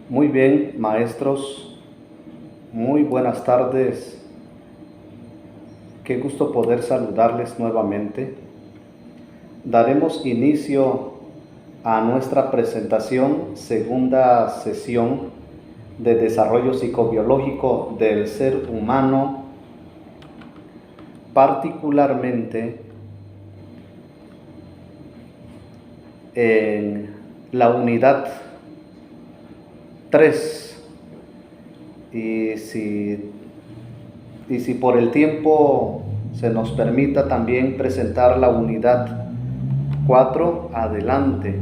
Muy bien, maestros, muy buenas tardes. Qué gusto poder saludarles nuevamente. Daremos inicio a nuestra presentación, segunda sesión de desarrollo psicobiológico del ser humano, particularmente en la unidad 3. Y si por el tiempo se nos permita también presentar la unidad 4, adelante.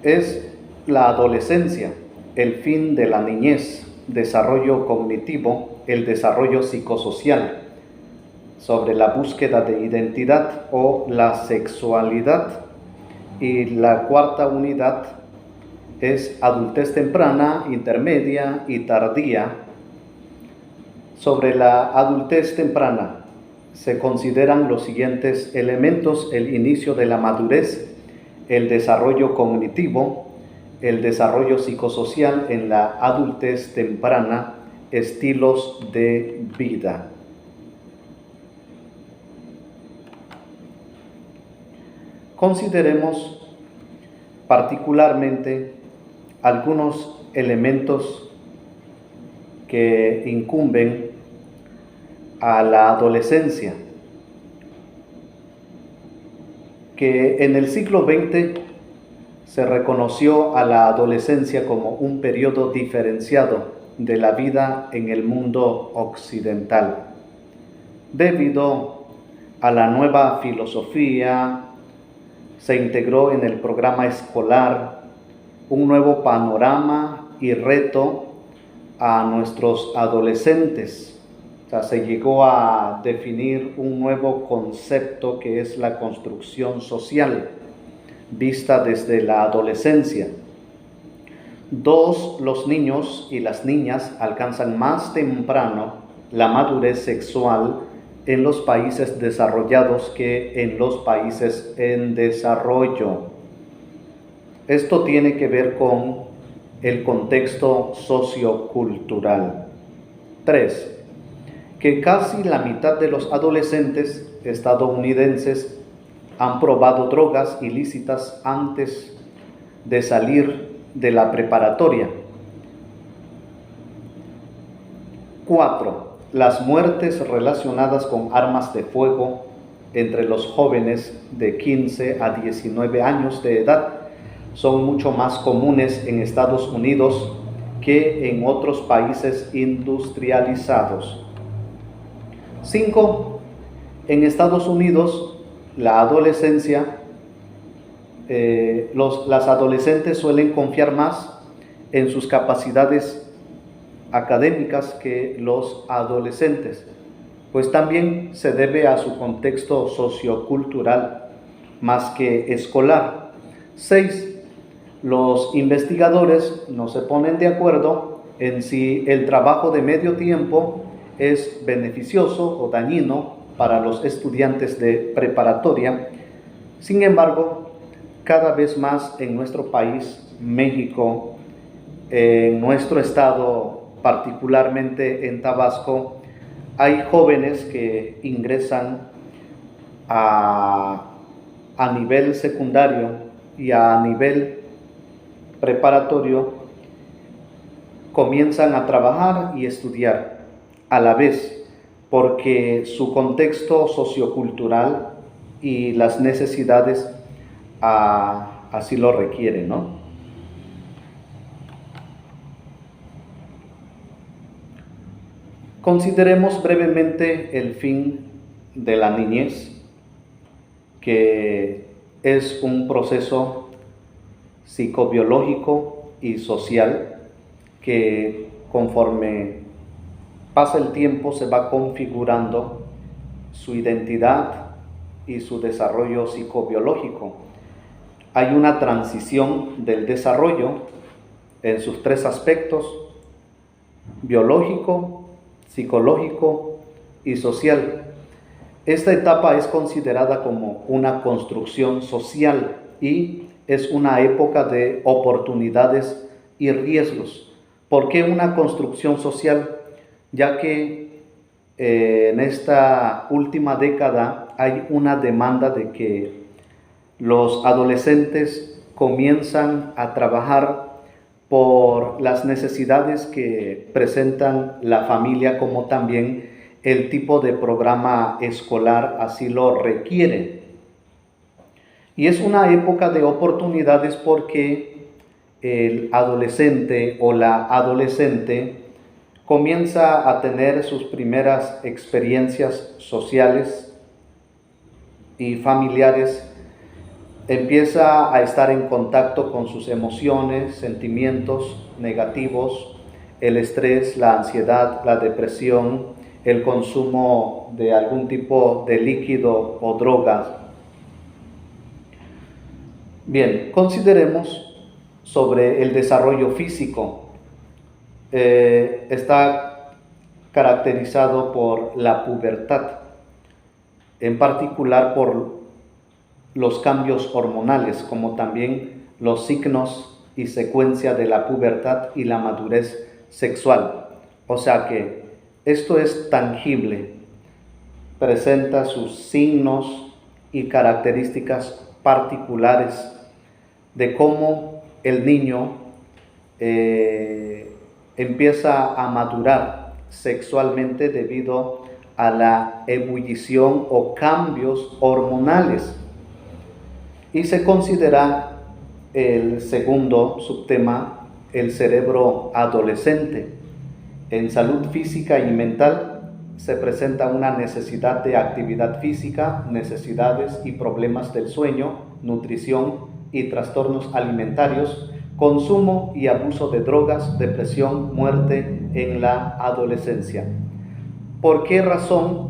Es la adolescencia, el fin de la niñez, desarrollo cognitivo, el desarrollo psicosocial, sobre la búsqueda de identidad o la sexualidad. Y la cuarta unidad es adultez temprana, intermedia y tardía. Sobre la adultez temprana se consideran los siguientes elementos: el inicio de la madurez, el desarrollo cognitivo, el desarrollo psicosocial en la adultez temprana, estilos de vida. Consideremos particularmente algunos elementos que incumben a la adolescencia, que en el siglo XX se reconoció a la adolescencia como un periodo diferenciado de la vida en el mundo occidental, debido a la nueva filosofía. Se integró en el programa escolar un nuevo panorama y reto a nuestros adolescentes. O sea, se llegó a definir un nuevo concepto que es la construcción social, vista desde la adolescencia. 2, los niños y las niñas alcanzan más temprano la madurez sexual en los países desarrollados que en los países en desarrollo. Esto tiene que ver con el contexto sociocultural. 3, que casi la mitad de los adolescentes estadounidenses han probado drogas ilícitas antes de salir de la preparatoria. 4, las muertes relacionadas con armas de fuego entre los jóvenes de 15 a 19 años de edad son mucho más comunes en Estados Unidos que en otros países industrializados. 5, en Estados Unidos la adolescencia, las adolescentes suelen confiar más en sus capacidades académicas que los adolescentes, pues también se debe a su contexto sociocultural más que escolar. 6, los investigadores no se ponen de acuerdo en si el trabajo de medio tiempo es beneficioso o dañino para los estudiantes de preparatoria. Sin embargo, cada vez más en nuestro país, México, en nuestro estado, particularmente en Tabasco, hay jóvenes que ingresan a nivel secundario y a nivel preparatorio, comienzan a trabajar y estudiar a la vez, porque su contexto sociocultural y las necesidades así lo requieren, ¿no? Consideremos brevemente el fin de la niñez, que es un proceso psicobiológico y social que conforme pasa el tiempo se va configurando su identidad y su desarrollo psicobiológico. Hay una transición del desarrollo en sus 3 aspectos: biológico, psicológico y social. Esta etapa es considerada como una construcción social y es una época de oportunidades y riesgos. ¿Por qué una construcción social? Ya que en esta última década hay una demanda de que los adolescentes comienzan a trabajar por las necesidades que presentan la familia, como también el tipo de programa escolar así lo requiere. Y es una época de oportunidades porque el adolescente o la adolescente comienza a tener sus primeras experiencias sociales y familiares, empieza a estar en contacto con sus emociones, sentimientos negativos, el estrés, la ansiedad, la depresión, el consumo de algún tipo de líquido o drogas. Bien, consideremos sobre el desarrollo físico. Está caracterizado por la pubertad, en particular por los cambios hormonales, como también los signos y secuencia de la pubertad y la madurez sexual. O sea que esto es tangible, presenta sus signos y características particulares de cómo el niño empieza a madurar sexualmente debido a la ebullición o cambios hormonales. Y se considera el segundo subtema, el cerebro adolescente. En salud física y mental se presenta una necesidad de actividad física, necesidades y problemas del sueño, nutrición y trastornos alimentarios, consumo y abuso de drogas, depresión, muerte en la adolescencia. ¿Por qué razón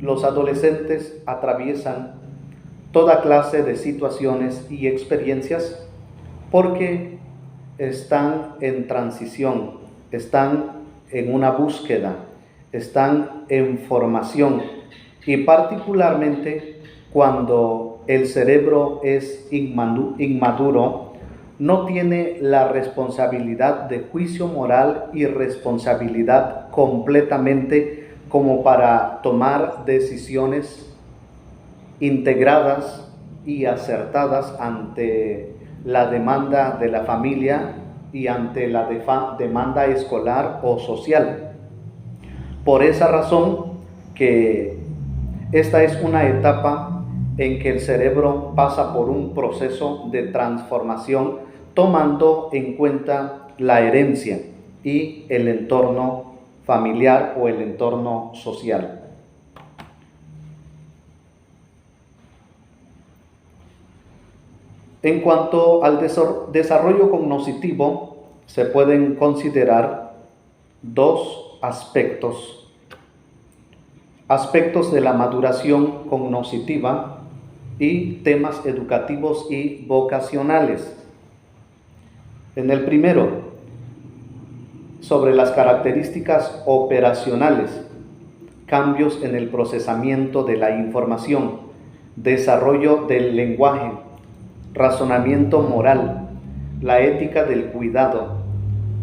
los adolescentes atraviesan toda clase de situaciones y experiencias? Porque están en transición, están en una búsqueda, están en formación, y particularmente cuando el cerebro es inmaduro, no tiene la responsabilidad de juicio moral y responsabilidad completamente como para tomar decisiones integradas y acertadas ante la demanda de la familia y ante la demanda escolar o social. Por esa razón que esta es una etapa en que el cerebro pasa por un proceso de transformación, tomando en cuenta la herencia y el entorno familiar o el entorno social. En cuanto al desarrollo cognitivo, se pueden considerar dos aspectos de la maduración cognitiva y temas educativos y vocacionales. En el primero, sobre las características operacionales, cambios en el procesamiento de la información, desarrollo del lenguaje, razonamiento moral, la ética del cuidado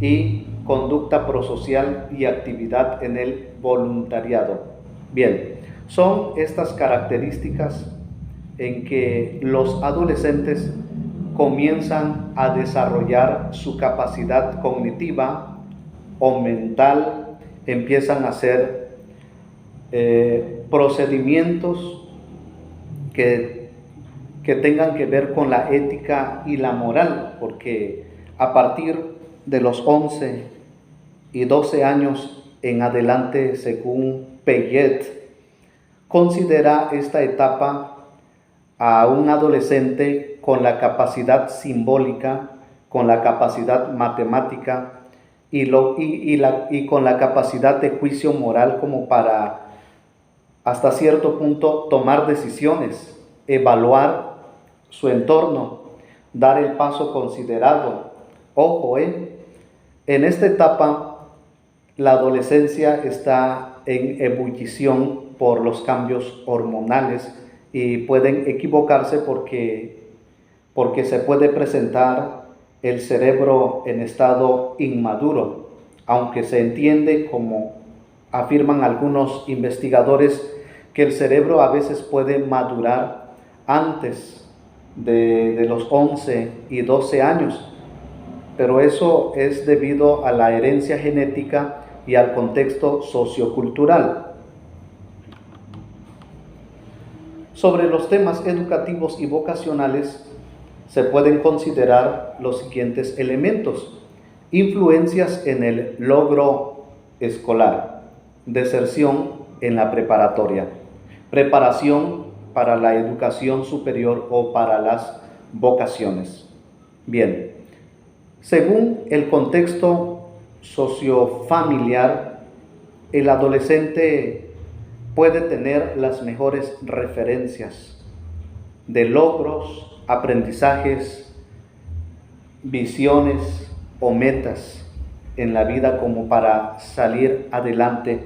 y conducta prosocial y actividad en el voluntariado. Bien, son estas características en que los adolescentes comienzan a desarrollar su capacidad cognitiva o mental, empiezan a hacer procedimientos que tengan que ver con la ética y la moral, porque a partir de los 11 y 12 años en adelante, según Piaget, considera esta etapa a un adolescente con la capacidad simbólica, con la capacidad matemática y con la capacidad de juicio moral como para, hasta cierto punto, tomar decisiones, evaluar su entorno, dar el paso considerado. Ojo, en esta etapa la adolescencia está en ebullición por los cambios hormonales y pueden equivocarse porque porque se puede presentar el cerebro en estado inmaduro, aunque se entiende, como afirman algunos investigadores, que el cerebro a veces puede madurar antes de los 11 y 12 años, pero eso es debido a la herencia genética y al contexto sociocultural. Sobre los temas educativos y vocacionales se pueden considerar los siguientes elementos: influencias en el logro escolar, deserción en la preparatoria, preparación para la educación superior o para las vocaciones. Bien, según el contexto sociofamiliar, el adolescente puede tener las mejores referencias de logros, aprendizajes, visiones o metas en la vida como para salir adelante,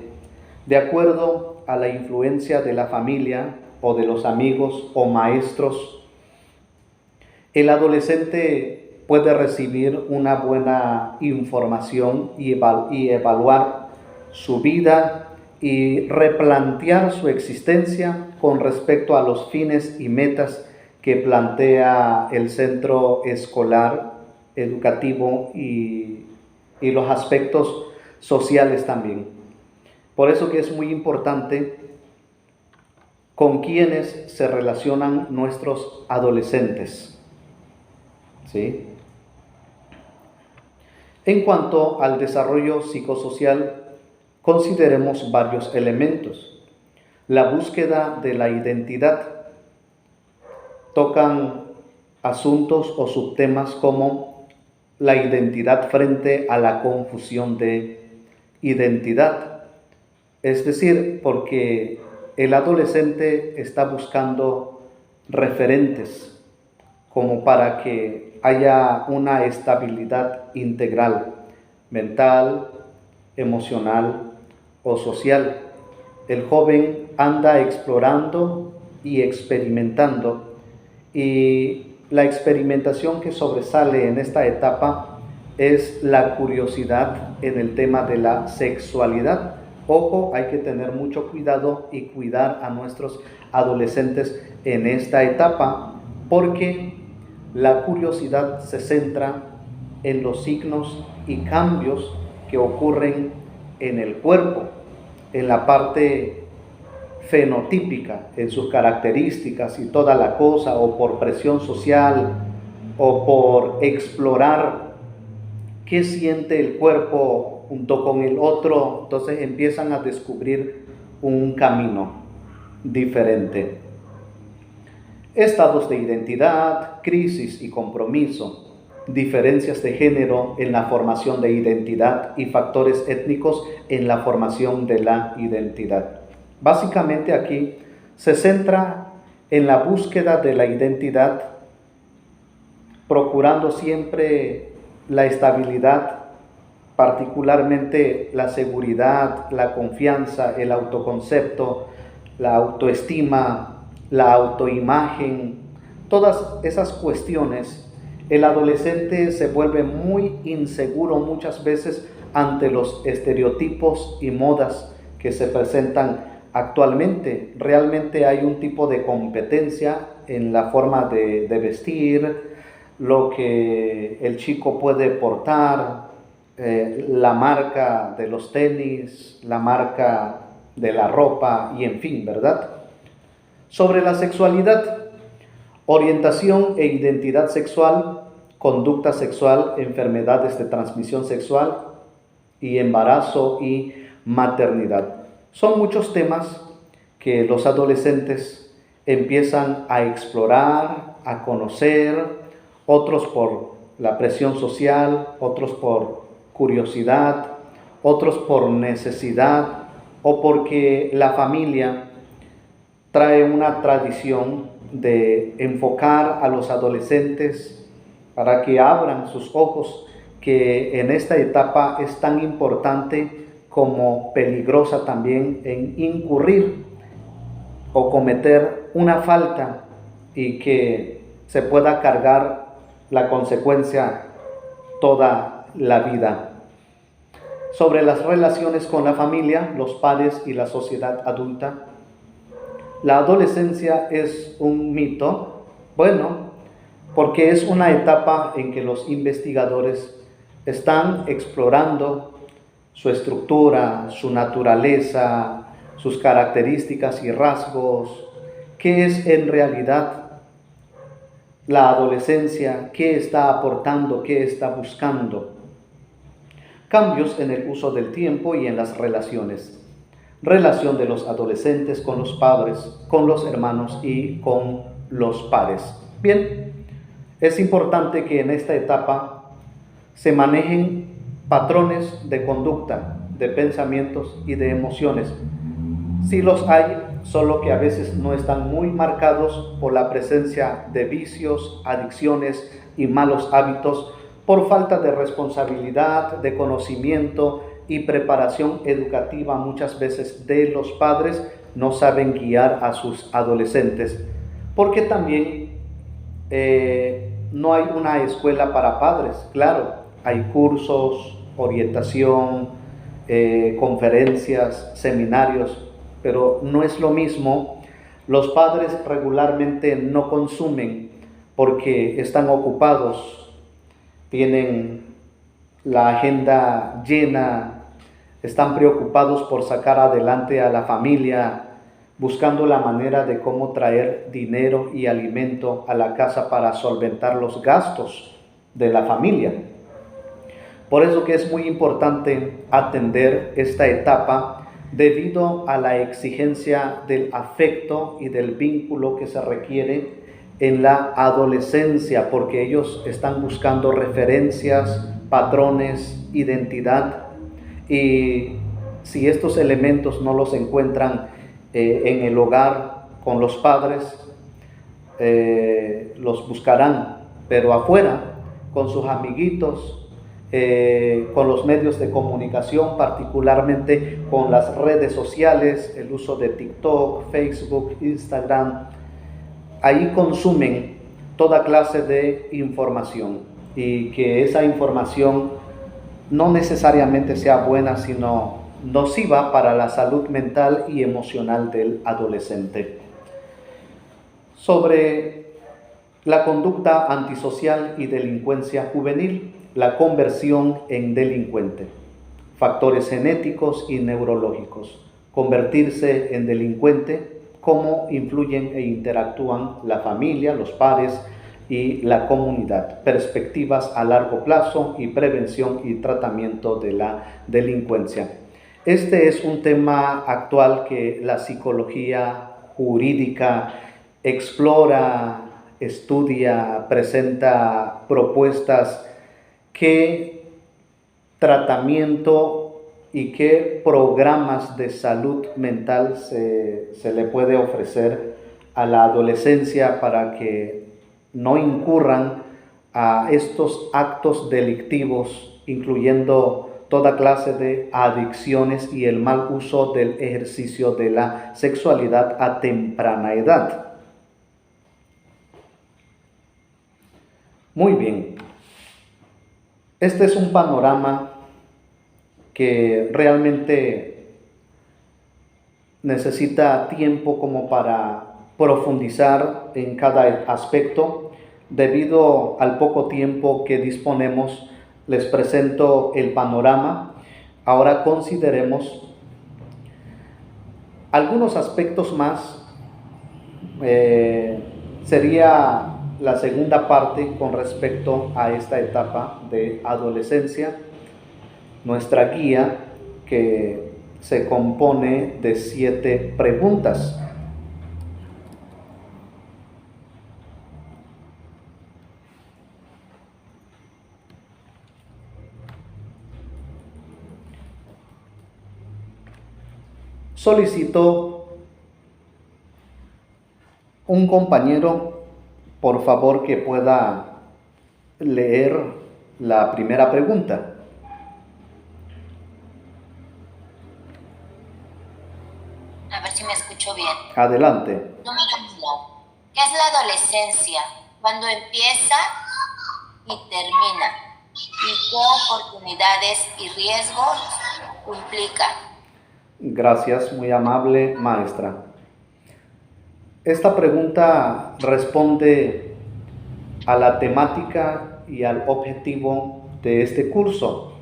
de acuerdo a la influencia de la familia o de los amigos o maestros. El adolescente puede recibir una buena información y evaluar su vida y replantear su existencia con respecto a los fines y metas que plantea el centro escolar, educativo y los aspectos sociales también. Por eso que es muy importante con quienes se relacionan nuestros adolescentes, ¿sí? En cuanto al desarrollo psicosocial, consideremos varios elementos. La búsqueda de la identidad. Tocan asuntos o subtemas como la identidad frente a la confusión de identidad. Es decir, porque el adolescente está buscando referentes como para que haya una estabilidad integral, mental, emocional o social. El joven anda explorando y experimentando, y la experimentación que sobresale en esta etapa es la curiosidad en el tema de la sexualidad. Ojo, hay que tener mucho cuidado y cuidar a nuestros adolescentes en esta etapa, porque la curiosidad se centra en los signos y cambios que ocurren en el cuerpo, en la parte fenotípica, en sus características y toda la cosa, o por presión social, o por explorar qué siente el cuerpo junto con el otro. Entonces empiezan a descubrir un camino diferente. Estados de identidad, crisis y compromiso, diferencias de género en la formación de identidad y factores étnicos en la formación de la identidad. Básicamente aquí se centra en la búsqueda de la identidad, procurando siempre la estabilidad, particularmente la seguridad, la confianza, el autoconcepto, la autoestima, la autoimagen, todas esas cuestiones. El adolescente se vuelve muy inseguro muchas veces ante los estereotipos y modas que se presentan actualmente. Realmente hay un tipo de competencia en la forma de vestir, lo que el chico puede portar, la marca de los tenis, la marca de la ropa y en fin, ¿verdad? Sobre la sexualidad, orientación e identidad sexual, conducta sexual, enfermedades de transmisión sexual y embarazo y maternidad. Son muchos temas que los adolescentes empiezan a explorar, a conocer, otros por la presión social, otros por curiosidad, otros por necesidad o porque la familia trae una tradición de enfocar a los adolescentes para que abran sus ojos, que en esta etapa es tan importante como peligrosa también en incurrir o cometer una falta, y que se pueda cargar la consecuencia toda la vida. Sobre las relaciones con la familia, los padres y la sociedad adulta. La adolescencia es un mito, bueno, porque es una etapa en que los investigadores están explorando su estructura, su naturaleza, sus características y rasgos, qué es en realidad la adolescencia, qué está aportando, qué está buscando. Cambios en el uso del tiempo y en las relaciones. Relación de los adolescentes con los padres, con los hermanos y con los pares. Bien, es importante que en esta etapa se manejen patrones de conducta, de pensamientos y de emociones. Sí los hay, solo que a veces no están muy marcados por la presencia de vicios, adicciones y malos hábitos, por falta de responsabilidad, de conocimiento y preparación educativa muchas veces de los padres. No saben guiar a sus adolescentes, porque también no hay una escuela para padres. Claro, hay cursos, orientación, conferencias, seminarios, pero no es lo mismo. Los padres regularmente no consumen porque están ocupados, tienen la agenda llena, están preocupados por sacar adelante a la familia, buscando la manera de cómo traer dinero y alimento a la casa para solventar los gastos de la familia. Por eso que es muy importante atender esta etapa debido a la exigencia del afecto y del vínculo que se requiere en la adolescencia, porque ellos están buscando referencias, patrones, identidad, y si estos elementos no los encuentran en el hogar con los padres, los buscarán, pero afuera, con sus amiguitos, con los medios de comunicación, particularmente con las redes sociales, el uso de TikTok, Facebook, Instagram. Ahí consumen toda clase de información, y que esa información no necesariamente sea buena, sino nociva para la salud mental y emocional del adolescente. Sobre la conducta antisocial y delincuencia juvenil, la conversión en delincuente, factores genéticos y neurológicos, convertirse en delincuente, cómo influyen e interactúan la familia, los pares y la comunidad, perspectivas a largo plazo y prevención y tratamiento de la delincuencia. Este es un tema actual que la psicología jurídica explora, estudia, presenta propuestas, qué tratamiento y qué programas de salud mental se le puede ofrecer a la adolescencia para que no incurran a estos actos delictivos, incluyendo toda clase de adicciones y el mal uso del ejercicio de la sexualidad a temprana edad. Muy bien, este es un panorama que realmente necesita tiempo como para profundizar en cada aspecto. Debido al poco tiempo que disponemos, les presento el panorama. Ahora consideremos algunos aspectos más. Sería la segunda parte con respecto a esta etapa de adolescencia. Nuestra guía, que se compone de 7 preguntas. Solicito un compañero, por favor, que pueda leer la primera pregunta. A ver si me escucho bien. Adelante. Número 1. ¿Qué es la adolescencia? cuándo empieza y termina, y qué oportunidades y riesgos implica. Gracias, muy amable maestra. Esta pregunta responde a la temática y al objetivo de este curso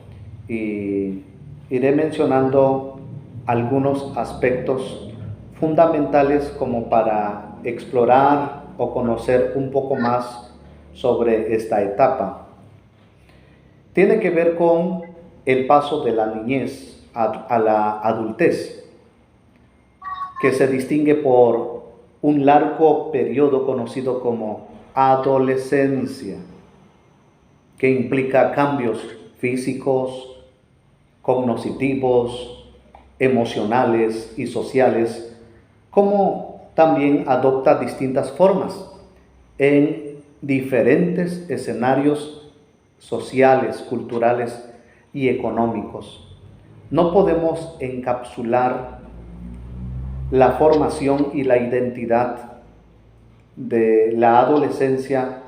y iré mencionando algunos aspectos fundamentales como para explorar o conocer un poco más sobre esta etapa. Tiene que ver con el paso de la niñez a la adultez, que se distingue por un largo periodo conocido como adolescencia, que implica cambios físicos, cognitivos, emocionales y sociales, como también adopta distintas formas en diferentes escenarios sociales, culturales y económicos. No podemos encapsular la formación y la identidad de la adolescencia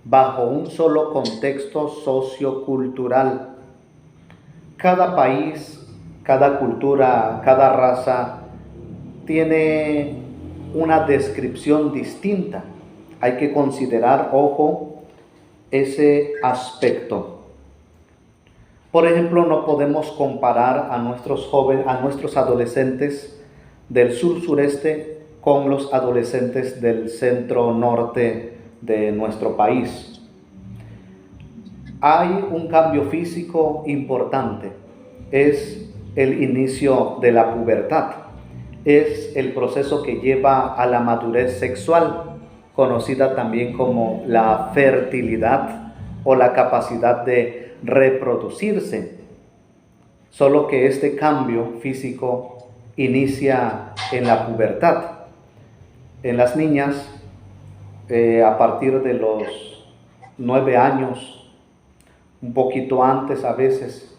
bajo un solo contexto sociocultural. Cada país, cada cultura, cada raza tiene una descripción distinta. Hay que considerar, ojo, ese aspecto. Por ejemplo, no podemos comparar a nuestros jóvenes, a nuestros adolescentes del sur-sureste con los adolescentes del centro-norte de nuestro país. Hay un cambio físico importante, es el inicio de la pubertad, es el proceso que lleva a la madurez sexual, conocida también como la fertilidad o la capacidad de reproducirse, solo que este cambio físico inicia en la pubertad. En las niñas, a partir de los 9 años, un poquito antes a veces,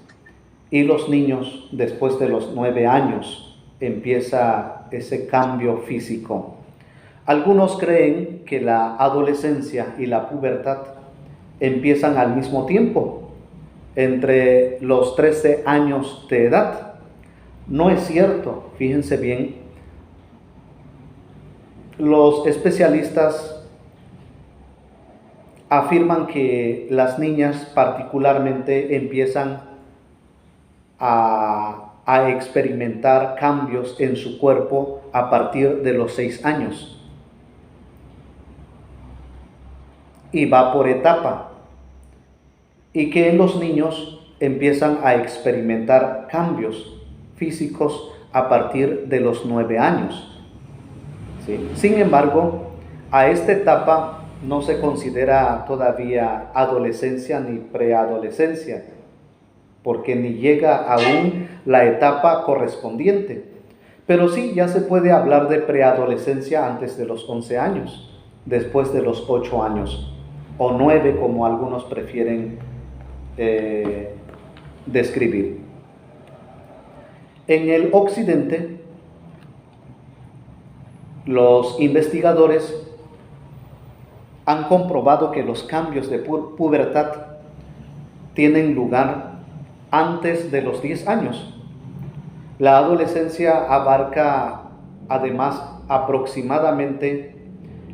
y los niños después de los 9 años empieza ese cambio físico. Algunos creen que la adolescencia y la pubertad empiezan al mismo tiempo, entre los 13 años de edad. No es cierto, fíjense bien. Los especialistas afirman que las niñas particularmente empiezan a experimentar cambios en su cuerpo a partir de los 6 años. Y va por etapa. Y que en los niños empiezan a experimentar cambios físicos a partir de los 9 años. ¿Sí? Sin embargo, a esta etapa no se considera todavía adolescencia ni preadolescencia, porque ni llega aún la etapa correspondiente. Pero sí, ya se puede hablar de preadolescencia antes de los 11 años, después de los 8 años, o 9 como algunos prefieren describir. En el occidente, los investigadores han comprobado que los cambios de pubertad tienen lugar antes de los 10 años. La adolescencia abarca además aproximadamente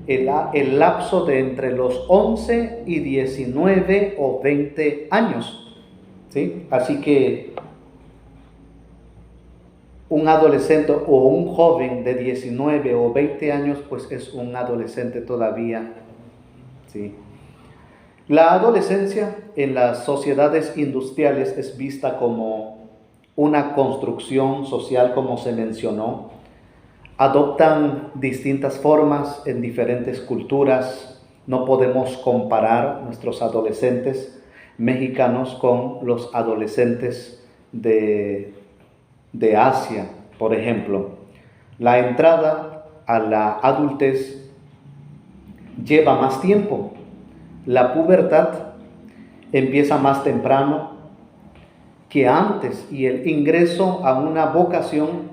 el lapso de entre los 11 y 19 o 20 años. ¿Sí? Así que un adolescente o un joven de 19 o 20 años pues es un adolescente todavía. ¿Sí? La adolescencia en las sociedades industriales es vista como una construcción social, como se mencionó. Adoptan distintas formas en diferentes culturas. No podemos comparar nuestros adolescentes mexicanos con los adolescentes de Asia, por ejemplo. La entrada a la adultez lleva más tiempo. La pubertad empieza más temprano que antes y el ingreso a una vocación,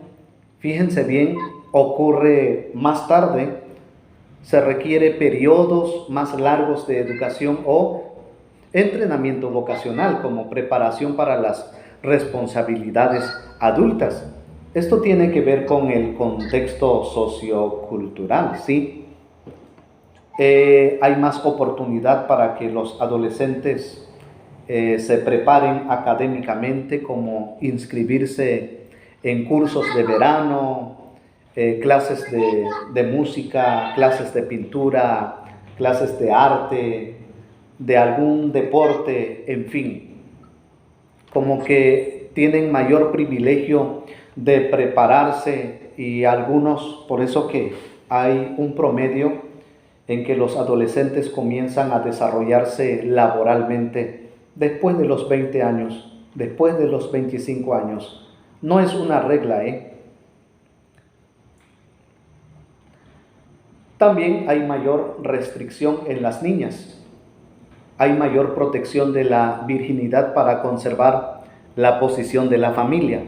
fíjense bien, ocurre más tarde, se requiere periodos más largos de educación o entrenamiento vocacional como preparación para las responsabilidades adultas. Esto tiene que ver con el contexto sociocultural, ¿sí? Hay más oportunidad para que los adolescentes se preparen académicamente, como inscribirse en cursos de verano, clases de música, clases de pintura, clases de arte, de algún deporte, en fin, como que tienen mayor privilegio de prepararse, y algunos, por eso que hay un promedio en que los adolescentes comienzan a desarrollarse laboralmente después de los 20 años, después de los 25 años. No es una regla, También hay mayor restricción en las niñas. Hay mayor protección de la virginidad para conservar la posición de la familia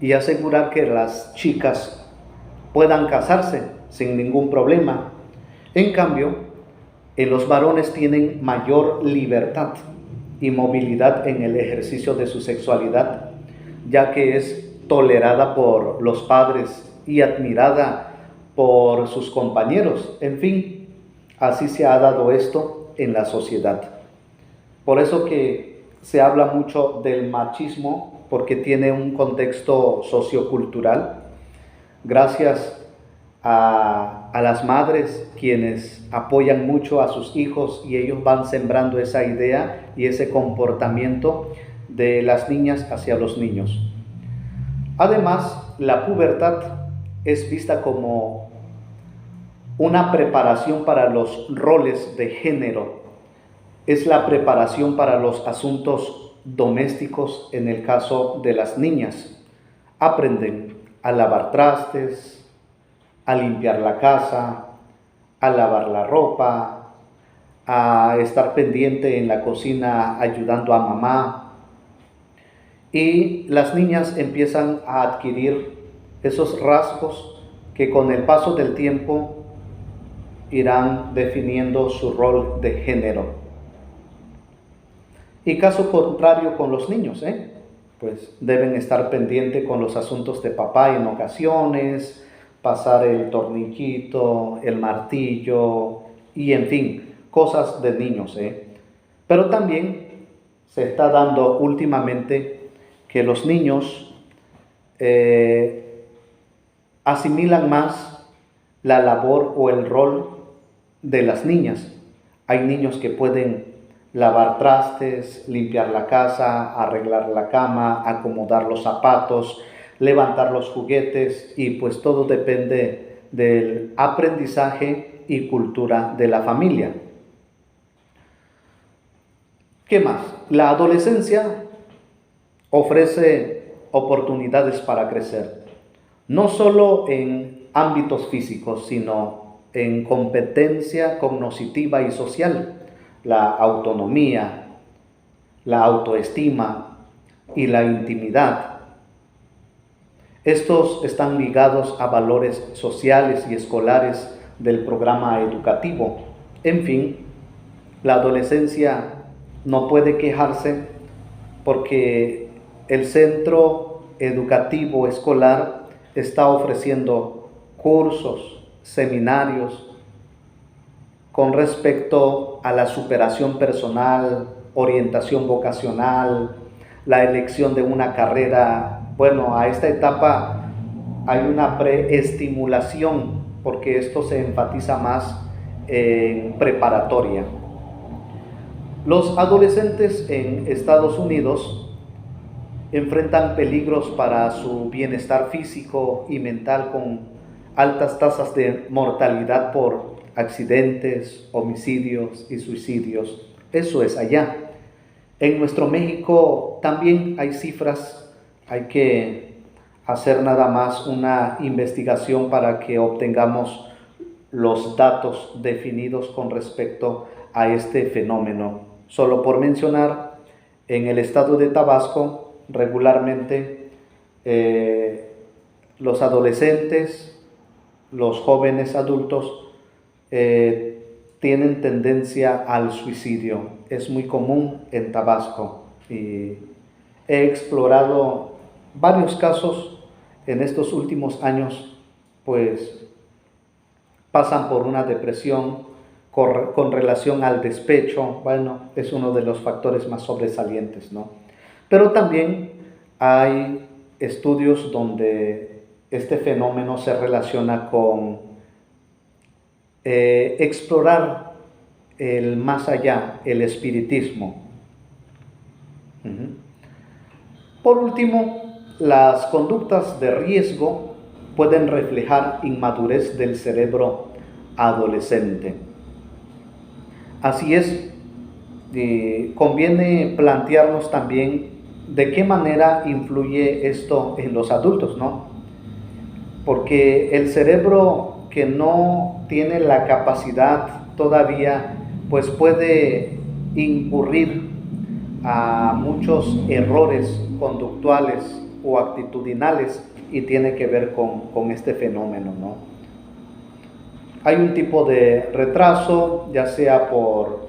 y asegurar que las chicas puedan casarse sin ningún problema. En cambio, los varones tienen mayor libertad y movilidad en el ejercicio de su sexualidad, ya que es tolerada por los padres y admirada por sus compañeros. En fin, así se ha dado esto en la sociedad. Por eso que se habla mucho del machismo, porque tiene un contexto sociocultural. Gracias a las madres, quienes apoyan mucho a sus hijos, y ellos van sembrando esa idea y ese comportamiento de las niñas hacia los niños. Además, la pubertad es vista como una preparación para los roles de género. Es la preparación para los asuntos domésticos en el caso de las niñas. Aprenden a lavar trastes, a limpiar la casa, a lavar la ropa, a estar pendiente en la cocina ayudando a mamá. Y las niñas empiezan a adquirir esos rasgos que con el paso del tiempo irán definiendo su rol de género. Y caso contrario con los niños, pues deben estar pendientes con los asuntos de papá en ocasiones, pasar el tornillito, el martillo y en fin, cosas de niños. Pero también se está dando últimamente que los niños asimilan más la labor o el rol de las niñas. Hay niños que pueden lavar trastes, limpiar la casa, arreglar la cama, acomodar los zapatos, levantar los juguetes, y pues todo depende del aprendizaje y cultura de la familia. ¿Qué más? La adolescencia ofrece oportunidades para crecer, no solo en ámbitos físicos, sino en competencia cognitiva y social, la autonomía, la autoestima y la intimidad. Estos están ligados a valores sociales y escolares del programa educativo. En fin, la adolescencia no puede quejarse porque el centro educativo escolar está ofreciendo cursos, seminarios con respecto a la superación personal, orientación vocacional, la elección de una carrera. Bueno, a esta etapa hay una preestimulación, porque esto se enfatiza más en preparatoria. Los adolescentes en Estados Unidos enfrentan peligros para su bienestar físico y mental, con altas tasas de mortalidad por accidentes, homicidios y suicidios. Eso es allá. En nuestro México también hay cifras. Hay que hacer nada más una investigación para que obtengamos los datos definidos con respecto a este fenómeno. Solo por mencionar, en el estado de Tabasco regularmente los adolescentes, los jóvenes adultos tienen tendencia al suicidio. Es muy común en Tabasco y he explorado varios casos en estos últimos años, pues pasan por una depresión con relación al despecho. Bueno, es uno de los factores más sobresalientes, ¿no? Pero también hay estudios donde este fenómeno se relaciona con explorar el más allá, el espiritismo. Por último, las conductas de riesgo pueden reflejar inmadurez del cerebro adolescente. Así es, conviene plantearnos también de qué manera influye esto en los adultos, ¿no? Porque el cerebro que no tiene la capacidad todavía, pues puede incurrir a muchos errores conductuales o actitudinales y tiene que ver con este fenómeno, ¿no? Hay un tipo de retraso, ya sea por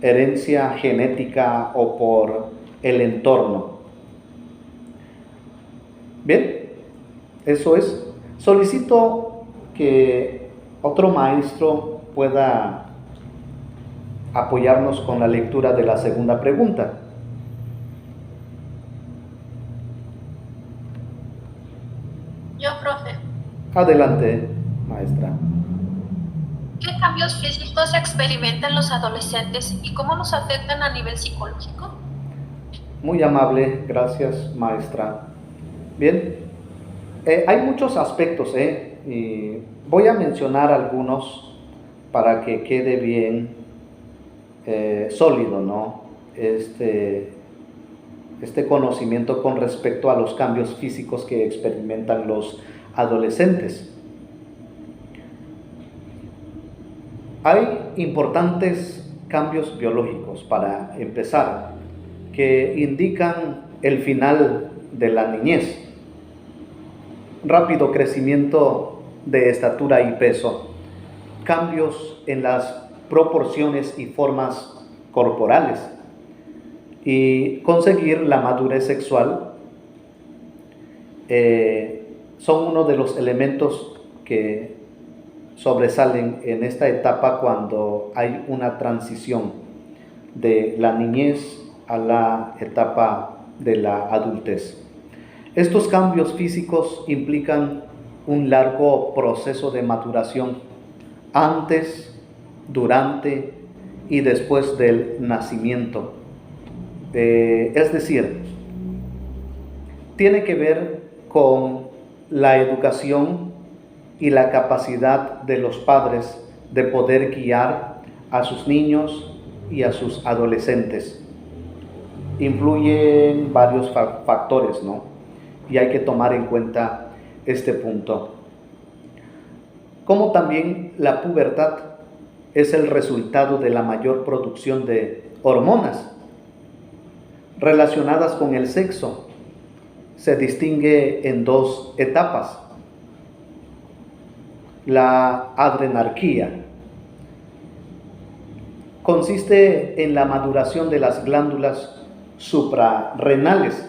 herencia genética o por el entorno. Bien, eso es. Solicito que otro maestro pueda apoyarnos con la lectura de la segunda pregunta. Yo, profe. Adelante, maestra. ¿Qué cambios físicos experimentan los adolescentes y cómo nos afectan a nivel psicológico? Muy amable, gracias, maestra. Bien, hay muchos aspectos, y voy a mencionar algunos para que quede bien sólido, ¿no? Este conocimiento con respecto a los cambios físicos que experimentan los adolescentes. Hay importantes cambios biológicos, para empezar, que indican el final de la niñez. Rápido crecimiento de estatura y peso, cambios en las proporciones y formas corporales, y conseguir la madurez sexual son uno de los elementos que sobresalen en esta etapa cuando hay una transición de la niñez a la etapa de la adultez. Estos cambios físicos implican un largo proceso de maduración antes, durante y después del nacimiento. Es decir, tiene que ver con la educación y la capacidad de los padres de poder guiar a sus niños y a sus adolescentes. Influyen varios factores, ¿no? Y hay que tomar en cuenta este punto. Como también la pubertad es el resultado de la mayor producción de hormonas relacionadas con el sexo. Se distingue en dos etapas. La adrenarquía consiste en la maduración de las glándulas suprarrenales.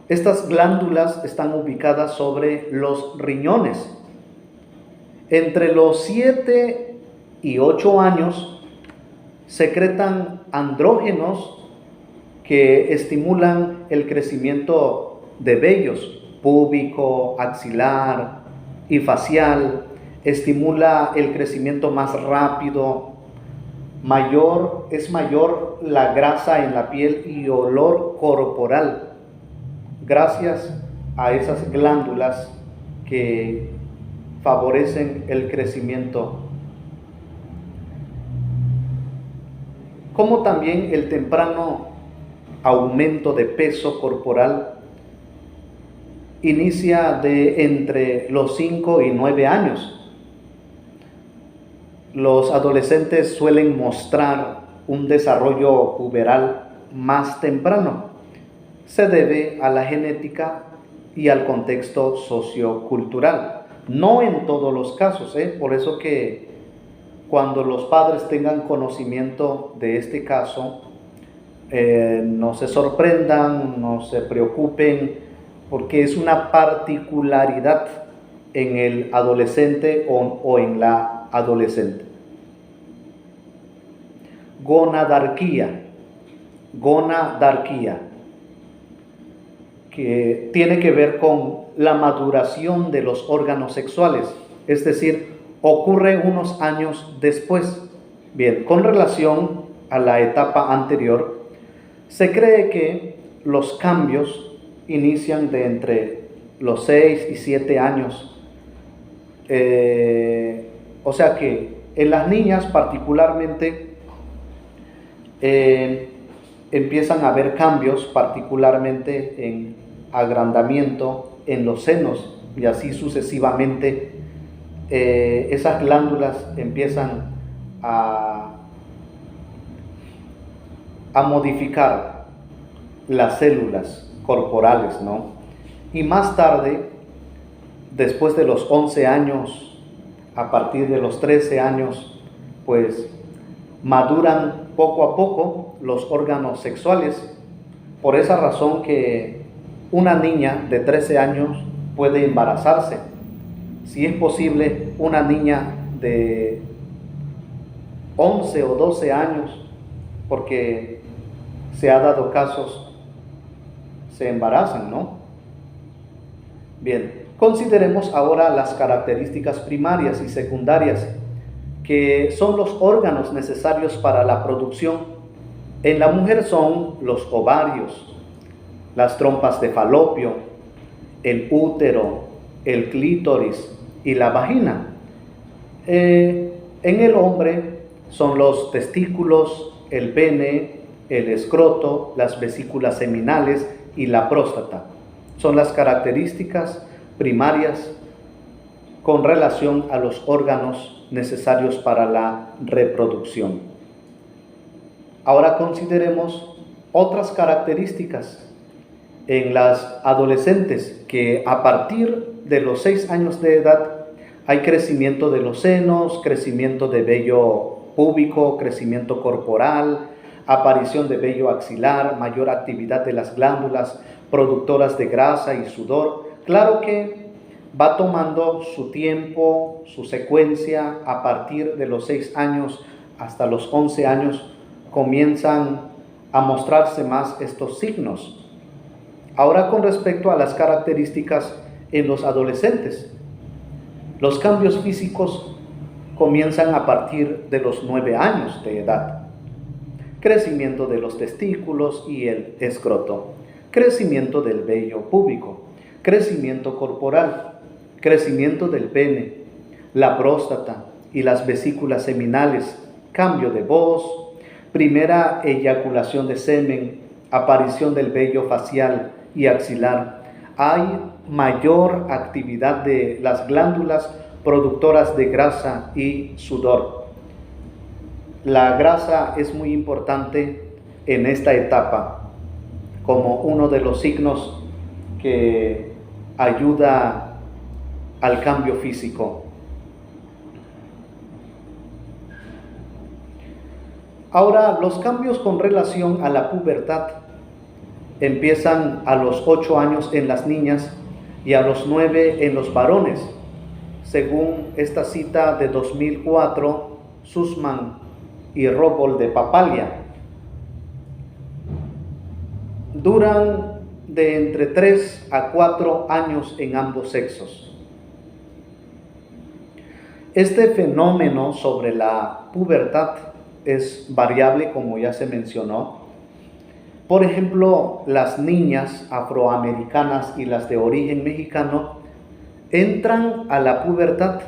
Estas glándulas están ubicadas sobre los riñones. Entre los 7 y 8 años secretan andrógenos que estimulan el crecimiento de vellos púbico, axilar y facial. Estimula el crecimiento más rápido. Es mayor la grasa en la piel y olor corporal, gracias a esas glándulas que favorecen el crecimiento. Como también el temprano aumento de peso corporal inicia de entre los 5 y 9 años. Los adolescentes suelen mostrar un desarrollo puberal más temprano. Se debe a la genética y al contexto sociocultural. No en todos los casos, por eso que cuando los padres tengan conocimiento de este caso, no se sorprendan, no se preocupen, porque es una particularidad en el adolescente o en la adolescente. Gonadarquía, que tiene que ver con la maduración de los órganos sexuales, es decir, ocurre unos años después. Bien, con relación a la etapa anterior, se cree que los cambios inician de entre los 6 y 7 años. O sea que en las niñas particularmente empiezan a haber cambios, particularmente en agrandamiento en los senos, y así sucesivamente. Esas glándulas empiezan a modificar las células corporales, ¿no? Y más tarde, después de los 11 años, a partir de los 13 años, pues maduran poco a poco los órganos sexuales. Por esa razón que una niña de 13 años puede embarazarse. Si es posible, una niña de 11 o 12 años, porque se ha dado casos, se embarazan, ¿no? Bien, consideremos ahora las características primarias y secundarias, que son los órganos necesarios para la producción. En la mujer son los ovarios, las trompas de falopio, el útero, el clítoris y la vagina. En el hombre son los testículos, el pene, el escroto, las vesículas seminales y la próstata. Son las características primarias con relación a los órganos necesarios para la reproducción. Ahora consideremos otras características en las adolescentes, que a partir de los 6 años de edad hay crecimiento de los senos, crecimiento de vello púbico, crecimiento corporal, aparición de vello axilar, mayor actividad de las glándulas productoras de grasa y sudor. Claro que va tomando su tiempo, su secuencia. A partir de los 6 años hasta los 11 años comienzan a mostrarse más estos signos. Ahora, con respecto a las características en los adolescentes, los cambios físicos comienzan a partir de los 9 años de edad. Crecimiento de los testículos y el escroto, crecimiento del vello púbico, crecimiento corporal, crecimiento del pene, la próstata y las vesículas seminales, cambio de voz, primera eyaculación de semen, aparición del vello facial y axilar. Hay mayor actividad de las glándulas productoras de grasa y sudor. La grasa es muy importante en esta etapa como uno de los signos que ayuda al cambio físico. Ahora, los cambios con relación a la pubertad empiezan a los 8 años en las niñas y a los 9 en los varones, según esta cita de 2004, Sussman y Rogold de Papalia. Duran de entre 3 a 4 años en ambos sexos. Este fenómeno sobre la pubertad es variable, como ya se mencionó. Por ejemplo, las niñas afroamericanas y las de origen mexicano entran a la pubertad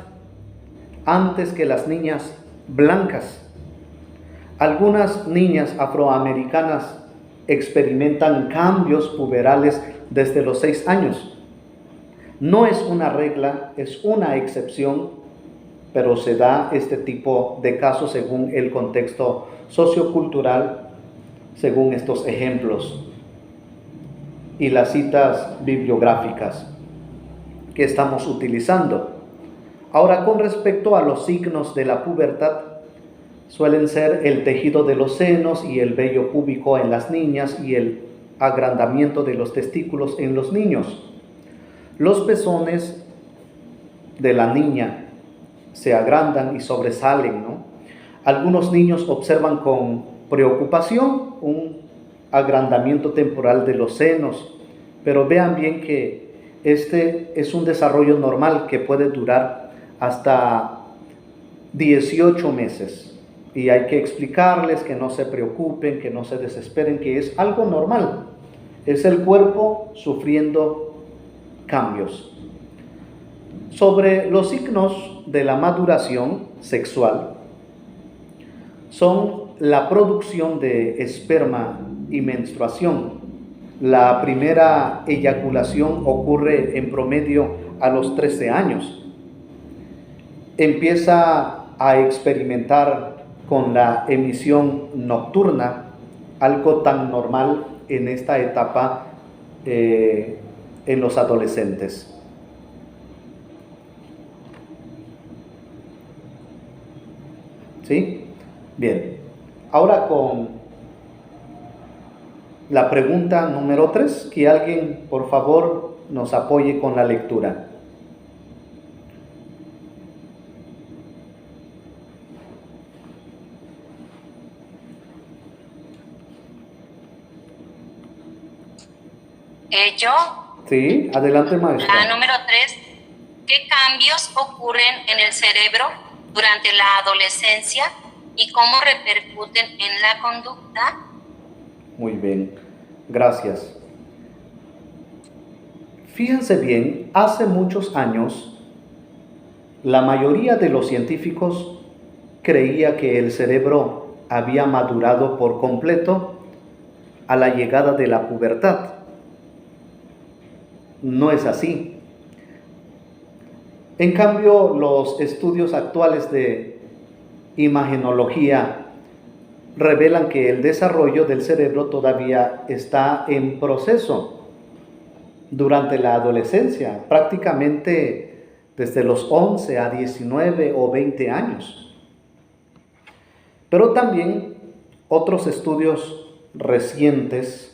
antes que las niñas blancas. Algunas niñas afroamericanas experimentan cambios puberales desde los 6 años. No es una regla, es una excepción, pero se da este tipo de casos según el contexto sociocultural, según estos ejemplos y las citas bibliográficas que estamos utilizando. Ahora, con respecto a los signos de la pubertad, suelen ser el tejido de los senos y el vello púbico en las niñas y el agrandamiento de los testículos en los niños. Los pezones de la niña se agrandan y sobresalen, ¿no? Algunos niños observan con preocupación un agrandamiento temporal de los senos, pero vean bien que este es un desarrollo normal que puede durar hasta 18 meses. Y hay que explicarles que no se preocupen, que no se desesperen, que es algo normal. Es el cuerpo sufriendo cambios. Sobre los signos de la maduración sexual, son la producción de esperma y menstruación. La primera eyaculación ocurre en promedio a los 13 años. Empieza a experimentar con la emisión nocturna, algo tan normal en esta etapa en los adolescentes. ¿Sí? Bien. Ahora con la pregunta número 3, que alguien por favor nos apoye con la lectura. ¿Yo? Sí, adelante, maestra. La número 3. ¿Qué cambios ocurren en el cerebro durante la adolescencia y cómo repercuten en la conducta? Muy bien, gracias. Fíjense bien, hace muchos años, la mayoría de los científicos creía que el cerebro había madurado por completo a la llegada de la pubertad. No es así. En cambio, los estudios actuales de imagenología revelan que el desarrollo del cerebro todavía está en proceso durante la adolescencia, prácticamente desde los 11 a 19 o 20 años. Pero también otros estudios recientes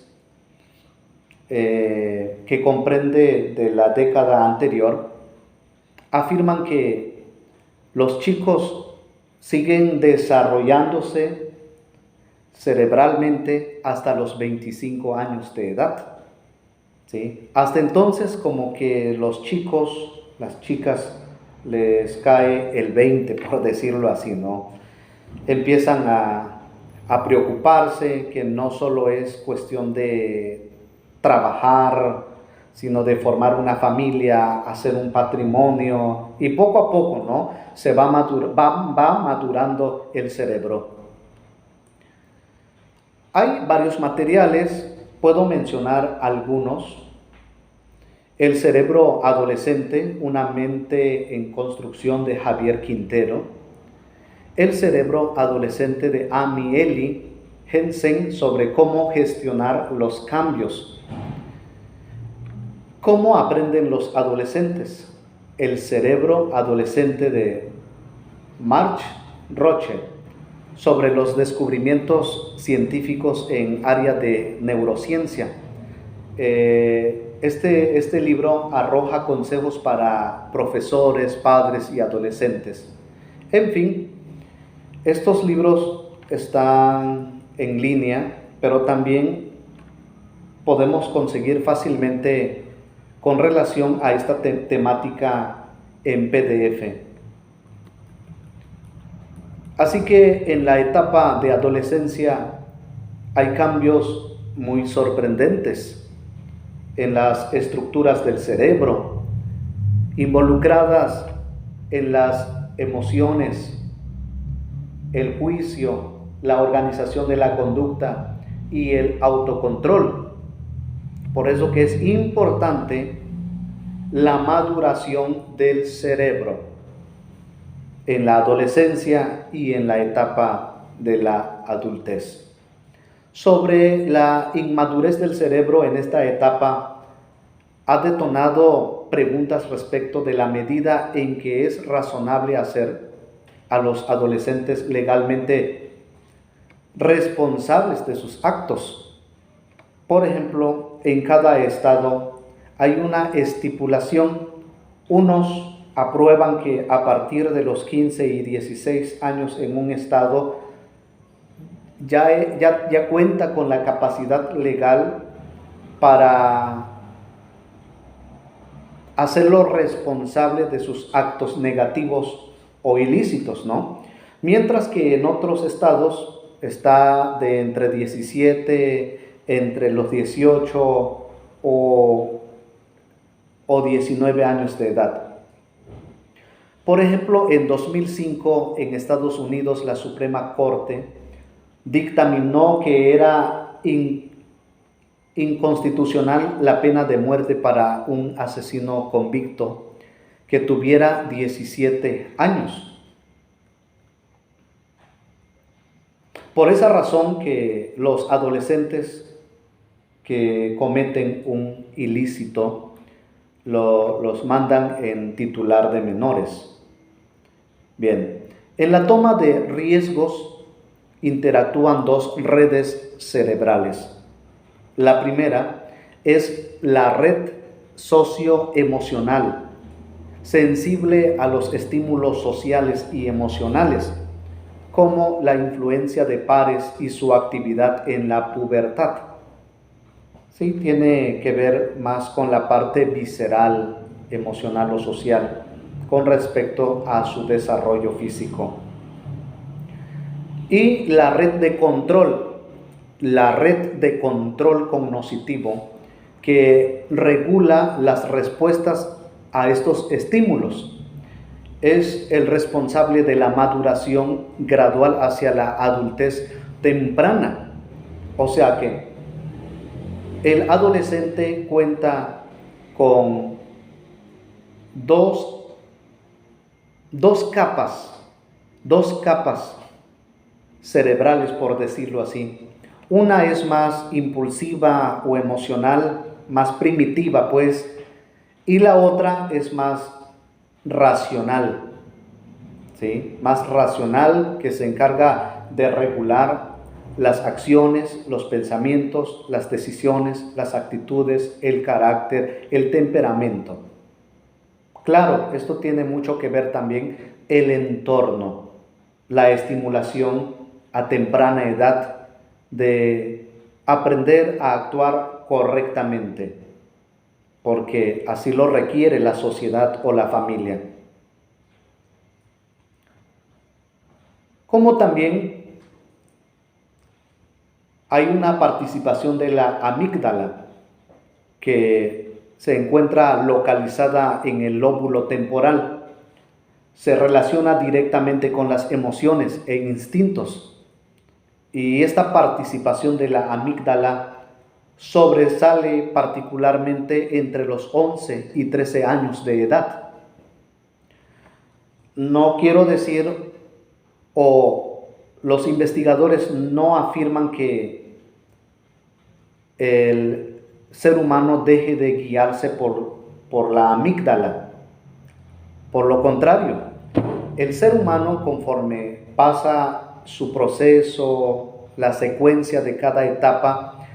que comprende de la década anterior afirman que los chicos siguen desarrollándose cerebralmente hasta los 25 años de edad, ¿sí? Hasta entonces como que los chicos, las chicas, les cae el 20, por decirlo así, ¿no? Empiezan a preocuparse, que no solo es cuestión de trabajar, sino de formar una familia, hacer un patrimonio, y poco a poco, ¿no? Se va madurando el cerebro. Hay varios materiales, puedo mencionar algunos. El cerebro adolescente, una mente en construcción de Javier Quintero. El cerebro adolescente de Amy Eli Jensen sobre cómo gestionar los cambios. ¿Cómo aprenden los adolescentes? El cerebro adolescente de March Roche sobre los descubrimientos científicos en área de neurociencia. Este libro arroja consejos para profesores, padres y adolescentes. En fin, estos libros están en línea, pero también podemos conseguir fácilmente con relación a esta temática en PDF. Así que en la etapa de adolescencia hay cambios muy sorprendentes en las estructuras del cerebro, involucradas en las emociones, el juicio, la organización de la conducta y el autocontrol. Por eso que es importante la maduración del cerebro en la adolescencia y en la etapa de la adultez. Sobre la inmadurez del cerebro en esta etapa, ha detonado preguntas respecto de la medida en que es razonable hacer a los adolescentes legalmente responsables de sus actos. Por ejemplo, en cada estado hay una estipulación. Unos aprueban que a partir de los 15 y 16 años en un estado ya cuenta con la capacidad legal para hacerlo responsable de sus actos negativos o ilícitos, ¿no? Mientras que en otros estados está de entre 17, entre los 18 o 19 años de edad. Por ejemplo, en 2005 en Estados Unidos la Suprema Corte dictaminó que era inconstitucional la pena de muerte para un asesino convicto que tuviera 17 años. Por esa razón que los adolescentes que cometen un ilícito los mandan en titular de menores. Bien, en la toma de riesgos interactúan dos redes cerebrales. La primera es la red socioemocional, sensible a los estímulos sociales y emocionales, como la influencia de pares y su actividad en la pubertad. Sí, tiene que ver más con la parte visceral, emocional o social, con respecto a su desarrollo físico. Y la red de control cognitivo, que regula las respuestas a estos estímulos. Es el responsable de la maduración gradual hacia la adultez temprana. O sea que el adolescente cuenta con dos capas cerebrales, por decirlo así. Una es más impulsiva o emocional, más primitiva, pues, y la otra es más racional, ¿sí? Más racional, que se encarga de regular las acciones, los pensamientos, las decisiones, las actitudes, el carácter, el temperamento. Claro, esto tiene mucho que ver también el entorno, la estimulación a temprana edad de aprender a actuar correctamente, porque así lo requiere la sociedad o la familia. Como también hay una participación de la amígdala que se encuentra localizada en el lóbulo temporal. Se relaciona directamente con las emociones e instintos. Y esta participación de la amígdala sobresale particularmente entre los 11 y 13 años de edad. No quiero decir, o los investigadores no afirman que el ser humano deje de guiarse por la amígdala. Por lo contrario, el ser humano, conforme pasa su proceso, la secuencia de cada etapa,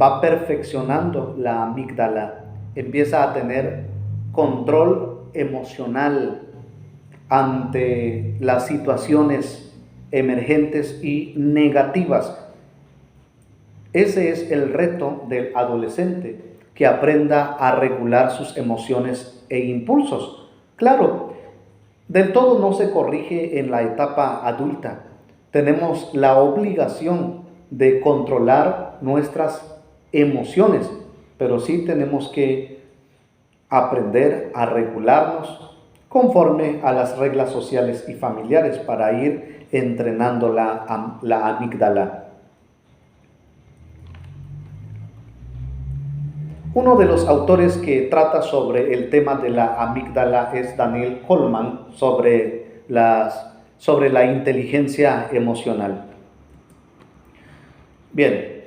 va perfeccionando la amígdala, empieza a tener control emocional ante las situaciones emergentes y negativas. Ese es el reto del adolescente, que aprenda a regular sus emociones e impulsos. Claro, del todo no se corrige en la etapa adulta. Tenemos la obligación de controlar nuestras emociones, pero sí tenemos que aprender a regularnos conforme a las reglas sociales y familiares para ir entrenando la amígdala. Uno de los autores que trata sobre el tema de la amígdala es Daniel Goleman, sobre la inteligencia emocional. Bien,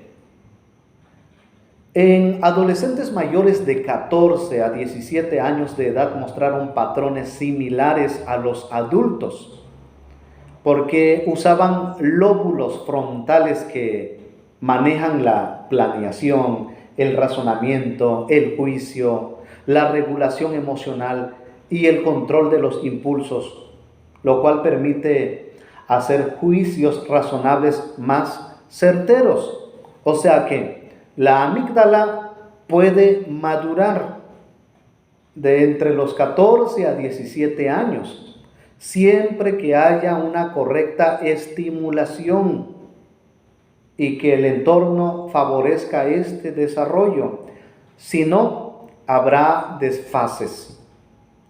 en adolescentes mayores de 14 a 17 años de edad mostraron patrones similares a los adultos. porque usaban lóbulos frontales que manejan la planeación, el razonamiento, el juicio, la regulación emocional y el control de los impulsos, lo cual permite hacer juicios razonables más certeros. O sea que la amígdala puede madurar de entre los 14 a 17 años, siempre que haya una correcta estimulación y que el entorno favorezca este desarrollo. Si no, habrá desfases,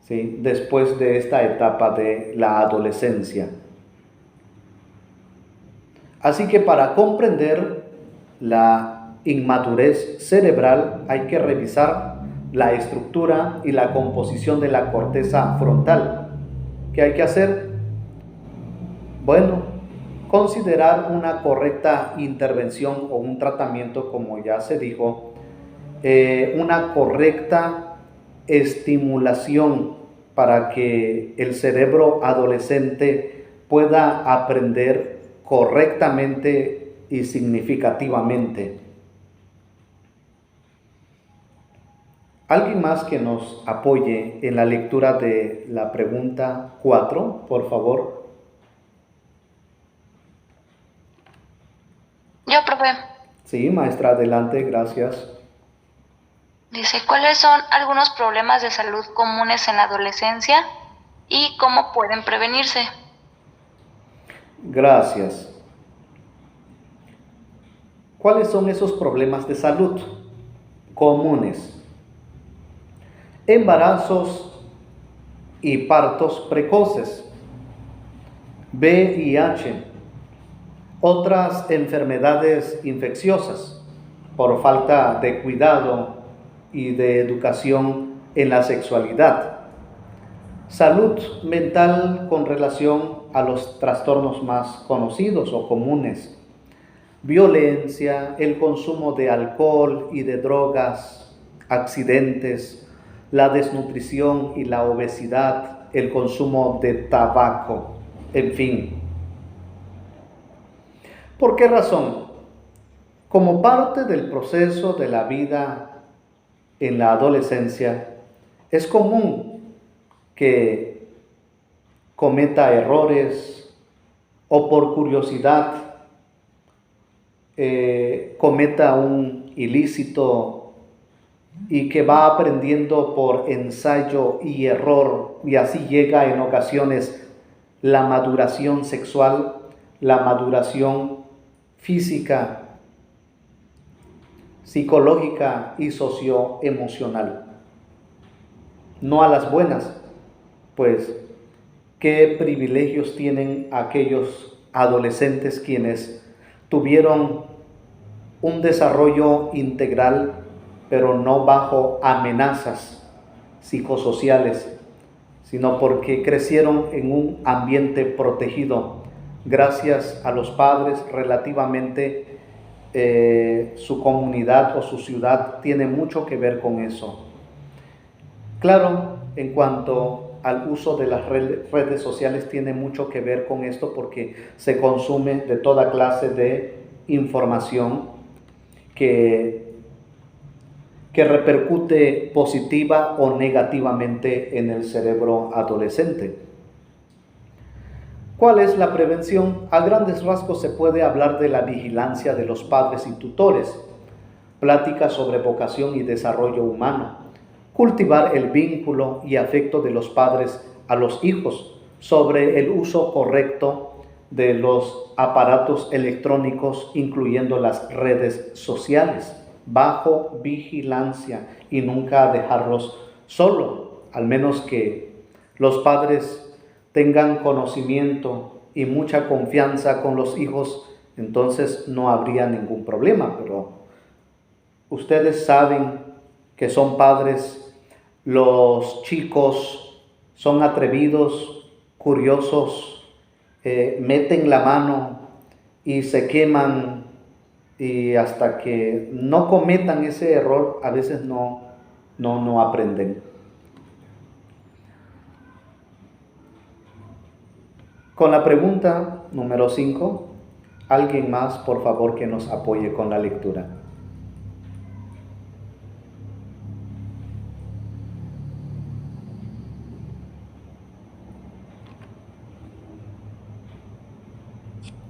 ¿sí?, después de esta etapa de la adolescencia. Así que para comprender la inmadurez cerebral hay que revisar la estructura y la composición de la corteza frontal. ¿Qué hay que hacer? Bueno, considerar una correcta intervención o un tratamiento, como ya se dijo, una correcta estimulación para que el cerebro adolescente pueda aprender correctamente y significativamente. ¿Alguien más que nos apoye en la lectura de la pregunta 4, por favor? Yo, profe. Sí, maestra, adelante, gracias. Dice, ¿cuáles son algunos problemas de salud comunes en la adolescencia y cómo pueden prevenirse? Gracias. ¿Cuáles son esos problemas de salud comunes? Embarazos y partos precoces, VIH, otras enfermedades infecciosas por falta de cuidado y de educación en la sexualidad, salud mental con relación a los trastornos más conocidos o comunes, violencia, el consumo de alcohol y de drogas, accidentes, la desnutrición y la obesidad, el consumo de tabaco, en fin. ¿Por qué razón? Como parte del proceso de la vida en la adolescencia, es común que cometa errores o por curiosidad cometa un ilícito y que va aprendiendo por ensayo y error, y así llega en ocasiones la maduración sexual, la maduración física, psicológica y socioemocional. No a las buenas, pues qué privilegios tienen aquellos adolescentes quienes tuvieron un desarrollo integral, pero no bajo amenazas psicosociales, sino porque crecieron en un ambiente protegido gracias a los padres. Relativamente su comunidad o su ciudad tiene mucho que ver con eso. Claro, en cuanto al uso de las redes sociales, tiene mucho que ver con esto porque se consume de toda clase de información que repercute positiva o negativamente en el cerebro adolescente. ¿Cuál es la prevención? A grandes rasgos se puede hablar de la vigilancia de los padres y tutores, pláticas sobre vocación y desarrollo humano, cultivar el vínculo y afecto de los padres a los hijos, sobre el uso correcto de los aparatos electrónicos, incluyendo las redes sociales, bajo vigilancia y nunca dejarlos solo, al menos que los padres tengan conocimiento y mucha confianza con los hijos, entonces no habría ningún problema. Pero ustedes saben que son padres, los chicos son atrevidos, curiosos, meten la mano y se queman, y hasta que no cometan ese error, a veces no aprenden. Con la pregunta número 5, alguien más, por favor, que nos apoye con la lectura.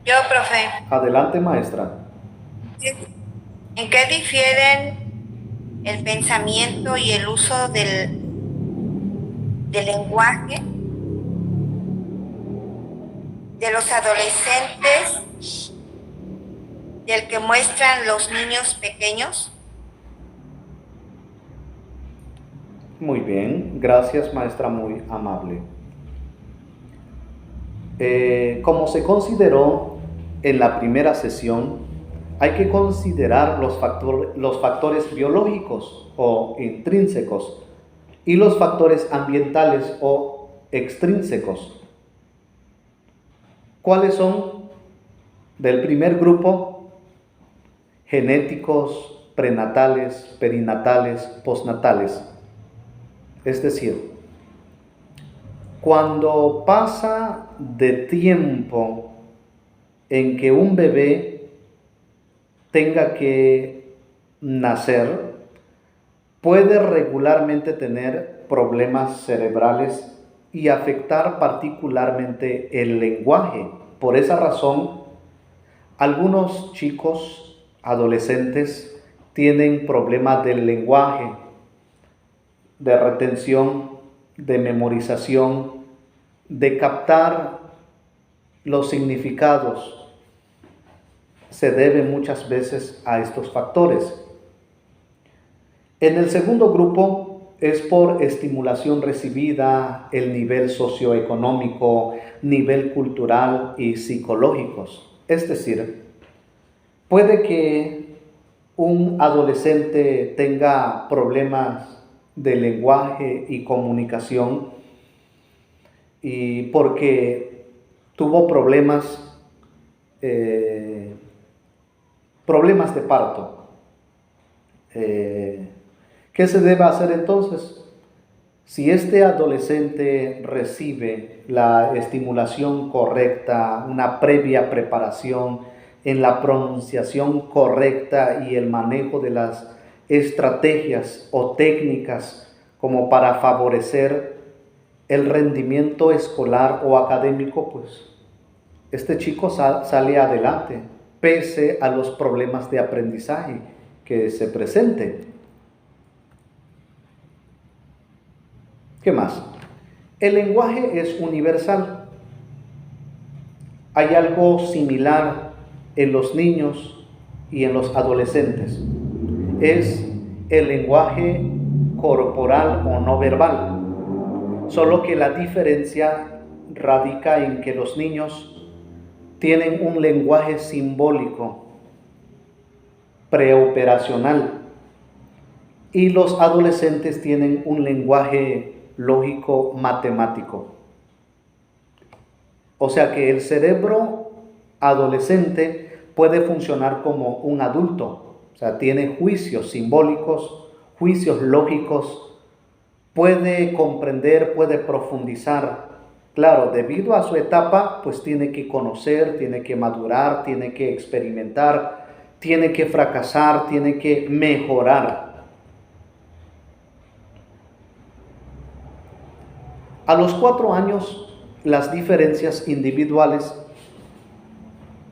Yo, profe. Adelante, maestra. ¿En qué difieren el pensamiento y el uso del lenguaje de los adolescentes del que muestran los niños pequeños? Muy bien, gracias, maestra, muy amable. Como se consideró en la primera sesión, hay que considerar los factores biológicos o intrínsecos y los factores ambientales o extrínsecos. ¿Cuáles son? Del primer grupo: genéticos, prenatales, perinatales, postnatales. Es decir, cuando pasa de tiempo en que un bebé tenga que nacer, puede regularmente tener problemas cerebrales y afectar particularmente el lenguaje. Por esa razón, algunos chicos, adolescentes, tienen problemas del lenguaje, de retención, de memorización, de captar los significados. Se debe muchas veces a estos factores. En el segundo grupo es por estimulación recibida, el nivel socioeconómico, nivel cultural y psicológicos. Es decir, puede que un adolescente tenga problemas de lenguaje y comunicación y porque tuvo problemas de parto. ¿Qué se debe hacer entonces? Si este adolescente recibe la estimulación correcta, una previa preparación en la pronunciación correcta y el manejo de las estrategias o técnicas como para favorecer el rendimiento escolar o académico, pues este chico sale adelante, pese a los problemas de aprendizaje que se presenten. ¿Qué más? El lenguaje es universal. Hay algo similar en los niños y en los adolescentes. Es el lenguaje corporal o no verbal. Solo que la diferencia radica en que los niños tienen un lenguaje simbólico, preoperacional, y los adolescentes tienen un lenguaje lógico matemático. O sea que el cerebro adolescente puede funcionar como un adulto, o sea, tiene juicios simbólicos, juicios lógicos, puede comprender, puede profundizar. Claro, debido a su etapa, pues tiene que conocer, tiene que madurar, tiene que experimentar, tiene que fracasar, tiene que mejorar. A los 4 años, las diferencias individuales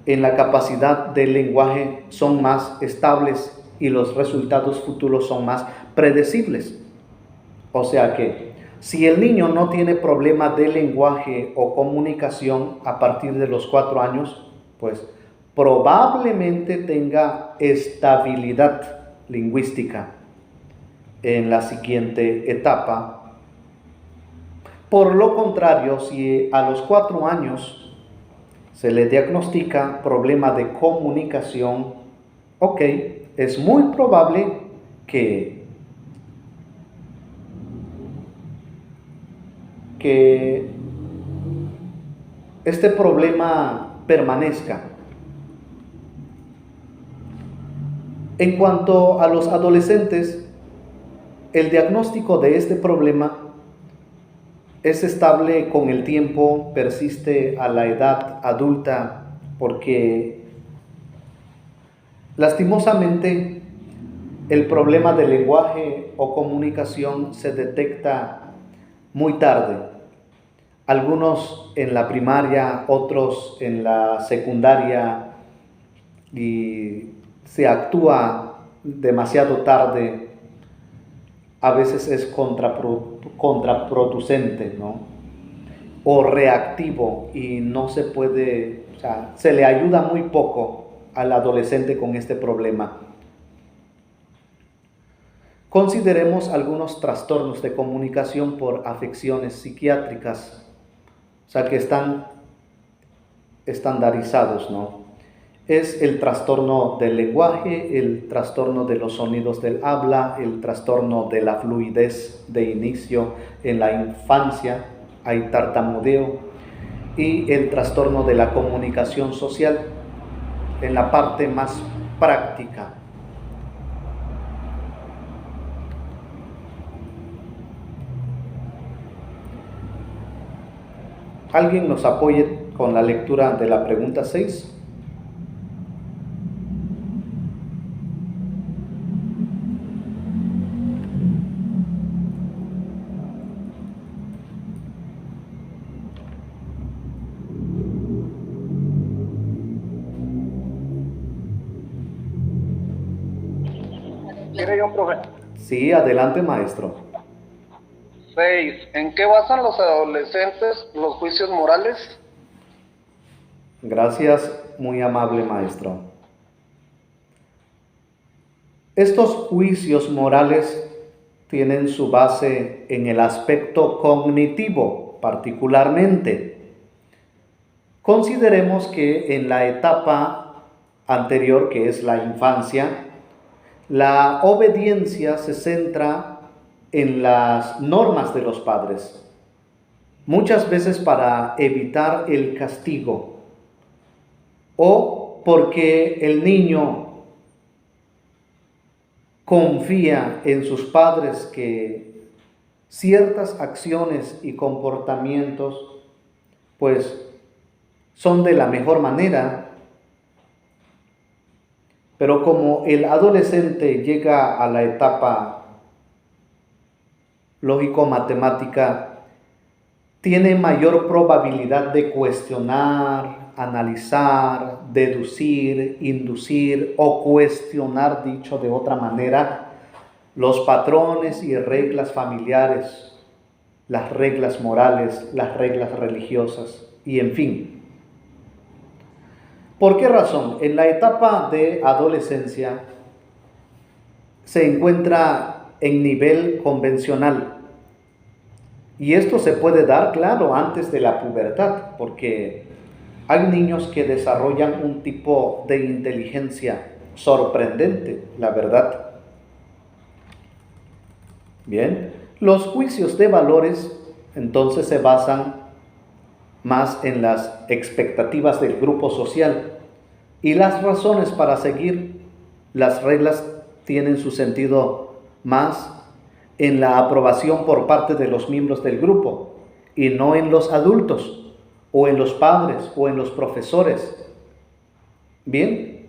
en la capacidad del lenguaje son más estables y los resultados futuros son más predecibles. O sea que, si el niño no tiene problema de lenguaje o comunicación a partir de los 4 años, pues probablemente tenga estabilidad lingüística en la siguiente etapa. Por lo contrario, si a los 4 años se le diagnostica problema de comunicación, es muy probable que este problema permanezca. En cuanto a los adolescentes, el diagnóstico de este problema es estable con el tiempo, persiste a la edad adulta, porque lastimosamente el problema del lenguaje o comunicación se detecta muy tarde. Algunos en la primaria, otros en la secundaria, y se actúa demasiado tarde. A veces es contraproducente, ¿no? O reactivo, y no se puede, o sea, se le ayuda muy poco al adolescente con este problema. Consideremos algunos trastornos de comunicación por afecciones psiquiátricas, o sea, que están estandarizados, ¿no? Es el trastorno del lenguaje, el trastorno de los sonidos del habla, el trastorno de la fluidez de inicio en la infancia, hay tartamudeo, y el trastorno de la comunicación social en la parte más práctica. ¿Alguien nos apoye con la lectura de la pregunta 6? ¿Tiene un profe? Sí, adelante, maestro. 6. ¿En qué basan los adolescentes los juicios morales? Gracias, muy amable maestro. Estos juicios morales tienen su base en el aspecto cognitivo, particularmente. Consideremos que en la etapa anterior, que es la infancia, la obediencia se centra en las normas de los padres, muchas veces para evitar el castigo o porque el niño confía en sus padres que ciertas acciones y comportamientos pues son de la mejor manera. Pero como el adolescente llega a la etapa lógico-matemática, tiene mayor probabilidad de cuestionar, analizar, deducir, inducir o cuestionar, dicho de otra manera, los patrones y reglas familiares, las reglas morales, las reglas religiosas y en fin. ¿Por qué razón? En la etapa de adolescencia se encuentra en nivel convencional. Y esto se puede dar, claro, antes de la pubertad, porque hay niños que desarrollan un tipo de inteligencia sorprendente, la verdad. Bien, los juicios de valores entonces se basan más en las expectativas del grupo social, y las razones para seguir las reglas tienen su sentido más en la aprobación por parte de los miembros del grupo y no en los adultos o en los padres o en los profesores. Bien,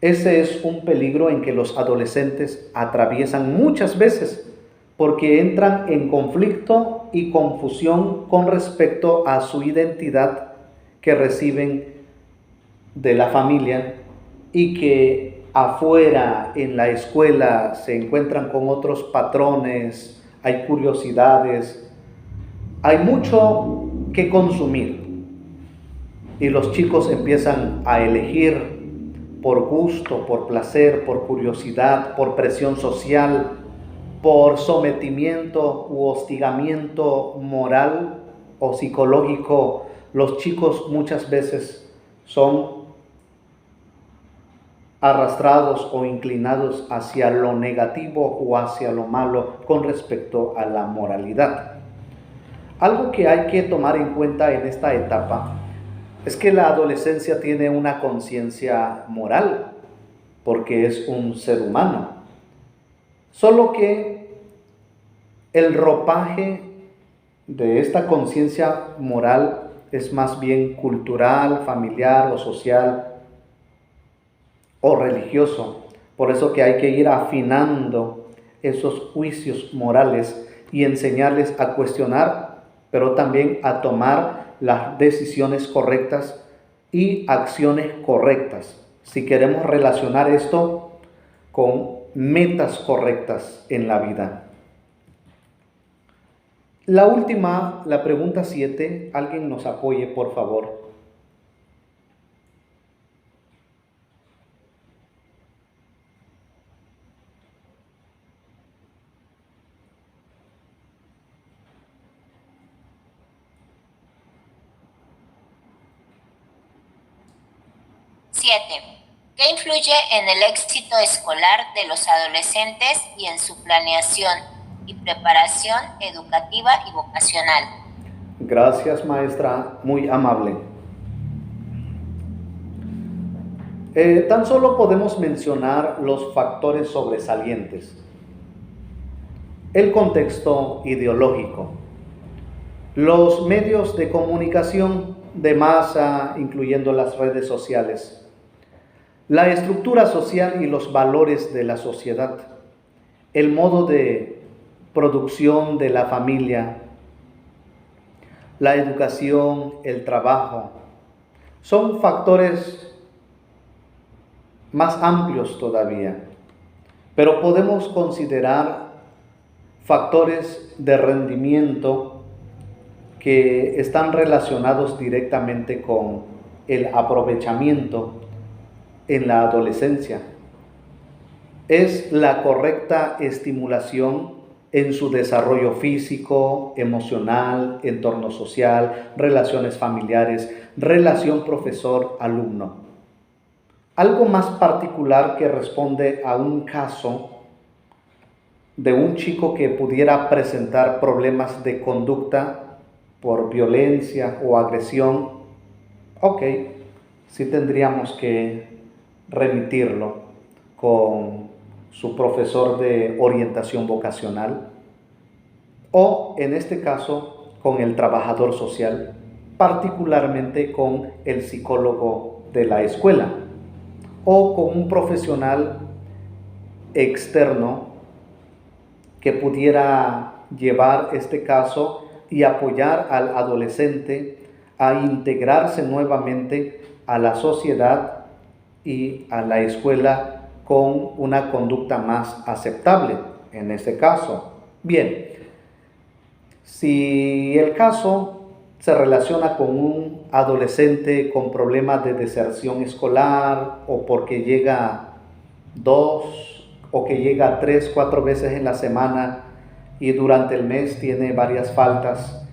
ese es un peligro en que los adolescentes atraviesan muchas veces porque entran en conflicto y confusión con respecto a su identidad que reciben de la familia y que afuera en la escuela se encuentran con otros patrones, hay curiosidades, hay mucho que consumir y los chicos empiezan a elegir por gusto, por placer, por curiosidad, por presión social, por sometimiento u hostigamiento moral o psicológico. Los chicos muchas veces son arrastrados o inclinados hacia lo negativo o hacia lo malo con respecto a la moralidad. Algo que hay que tomar en cuenta en esta etapa es que la adolescencia tiene una conciencia moral, porque es un ser humano. Solo que el ropaje de esta conciencia moral es más bien cultural, familiar o social o religioso. Por eso que hay que ir afinando esos juicios morales y enseñarles a cuestionar, pero también a tomar las decisiones correctas y acciones correctas. Si queremos relacionar esto con metas correctas en la vida. La última, la pregunta 7, alguien nos apoye, por favor. ¿Qué influye en el éxito escolar de los adolescentes y en su planeación y preparación educativa y vocacional? Gracias, maestra, muy amable. Tan solo podemos mencionar los factores sobresalientes. El contexto ideológico, los medios de comunicación de masa, incluyendo las redes sociales, la estructura social y los valores de la sociedad, el modo de producción de la familia, la educación, el trabajo, son factores más amplios todavía, pero podemos considerar factores de rendimiento que están relacionados directamente con el aprovechamiento en la adolescencia. Es la correcta estimulación en su desarrollo físico, emocional, entorno social, relaciones familiares, relación profesor-alumno. Algo más particular que responde a un caso de un chico que pudiera presentar problemas de conducta por violencia o agresión, sí tendríamos que remitirlo con su profesor de orientación vocacional o, en este caso, con el trabajador social, particularmente con el psicólogo de la escuela o con un profesional externo que pudiera llevar este caso y apoyar al adolescente a integrarse nuevamente a la sociedad y a la escuela con una conducta más aceptable en este caso. Bien, si el caso se relaciona con un adolescente con problemas de deserción escolar o porque llega 2 o que llega 3, 4 veces en la semana y durante el mes tiene varias faltas,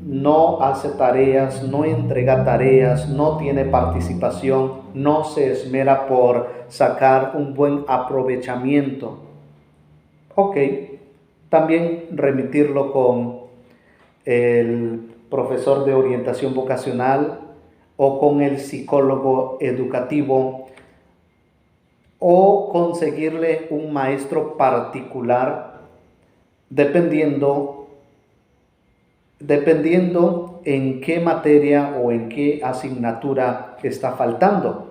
no hace tareas, no entrega tareas, no tiene participación, no se esmera por sacar un buen aprovechamiento. También remitirlo con el profesor de orientación vocacional o con el psicólogo educativo o conseguirle un maestro particular dependiendo en qué materia o en qué asignatura está faltando.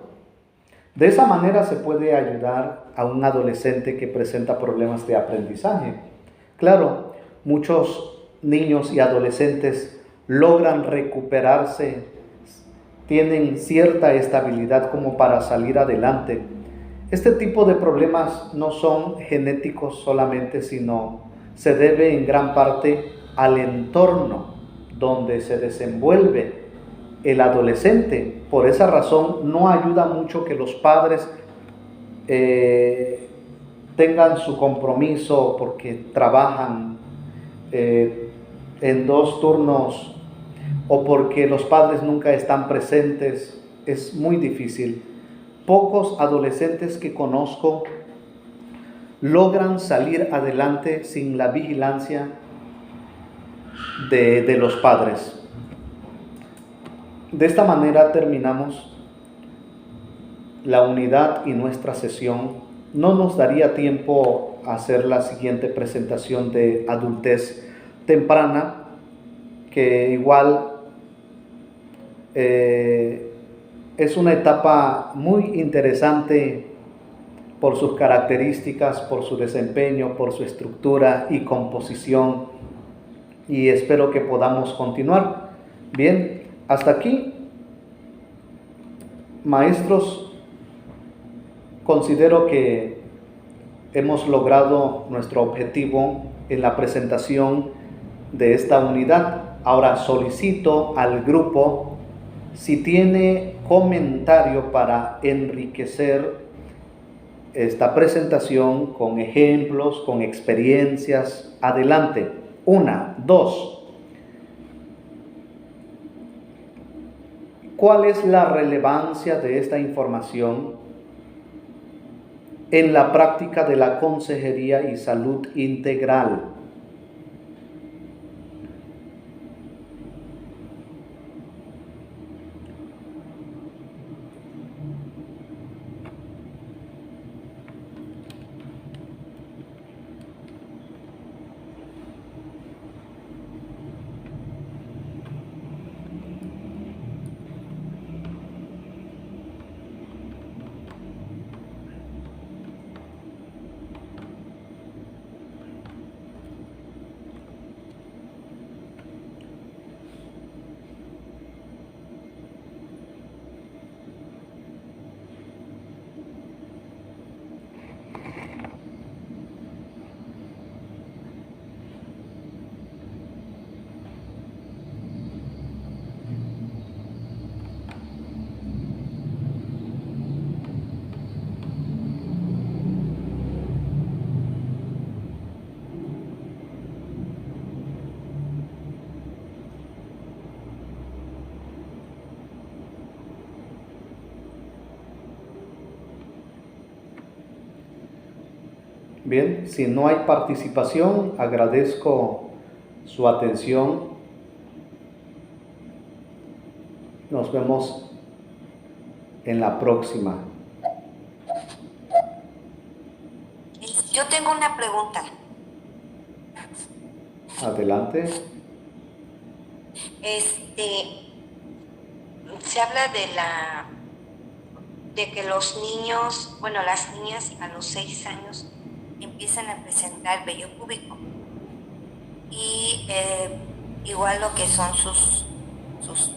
De esa manera se puede ayudar a un adolescente que presenta problemas de aprendizaje. Claro, muchos niños y adolescentes logran recuperarse, tienen cierta estabilidad como para salir adelante. Este tipo de problemas no son genéticos solamente, sino se debe en gran parte al entorno donde se desenvuelve el adolescente. Por esa razón no ayuda mucho que los padres tengan su compromiso porque trabajan en 2 turnos o porque los padres nunca están presentes. Es muy difícil. Pocos adolescentes que conozco logran salir adelante sin la vigilancia de los padres. De esta manera terminamos la unidad y nuestra sesión. No nos daría tiempo a hacer la siguiente presentación de adultez temprana, que igual es una etapa muy interesante por sus características, por su desempeño, por su estructura y composición, y espero que podamos continuar. Bien, hasta aquí, maestros, considero que hemos logrado nuestro objetivo en la presentación de esta unidad. Ahora solicito al grupo si tiene comentario para enriquecer esta presentación con ejemplos, con experiencias. Adelante. 1, 2. ¿Cuál es la relevancia de esta información en la práctica de la consejería y salud integral? Bien, si no hay participación, agradezco su atención. Nos vemos en la próxima. Yo tengo una pregunta. Adelante. Se habla de que los niños, bueno, las niñas a los 6 años empiezan a presentar vello púbico y igual lo que son sus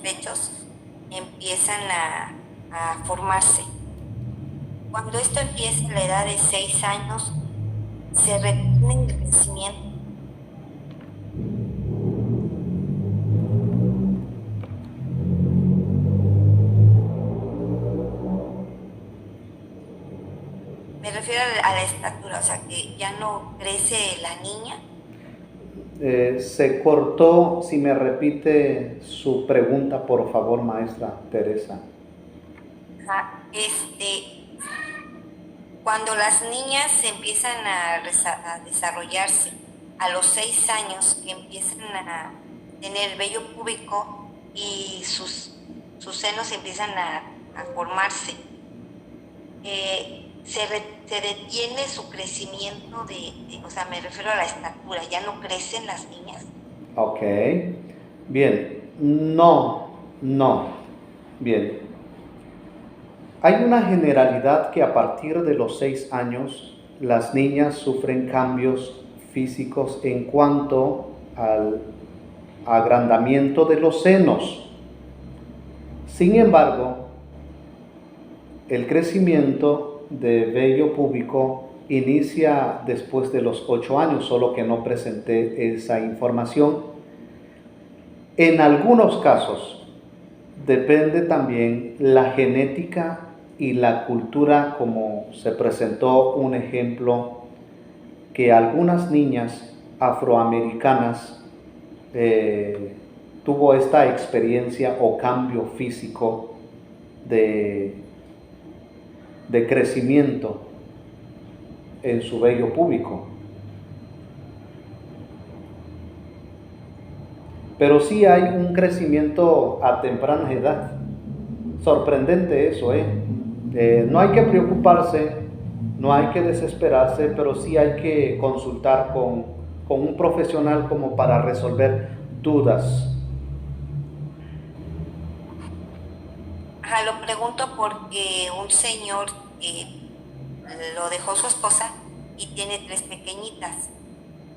pechos empiezan a formarse. Cuando esto empieza a la edad de 6 años, se retiene el crecimiento. Me refiero a la estatura, o sea, que ya no crece la niña. Se cortó. Si me repite su pregunta, por favor, maestra Teresa. Ajá. Cuando las niñas empiezan a desarrollarse a los 6 años, que empiezan a tener vello púbico y sus senos empiezan a formarse, se detiene su crecimiento o sea, me refiero a la estatura, ¿ya no crecen las niñas? Ok, bien, no, bien. Hay una generalidad que a partir de los 6 años las niñas sufren cambios físicos en cuanto al agrandamiento de los senos. Sin embargo, el crecimiento de vello púbico inicia después de los 8 años, solo que no presenté esa información. En algunos casos depende también la genética y la cultura, como se presentó un ejemplo que algunas niñas afroamericanas tuvo esta experiencia o cambio físico de crecimiento en su vello púbico. Pero sí hay un crecimiento a temprana edad. Sorprendente eso, no hay que preocuparse, no hay que desesperarse, pero sí hay que consultar con un profesional como para resolver dudas Ajá, lo pregunto porque un señor lo dejó su esposa y tiene 3 pequeñitas.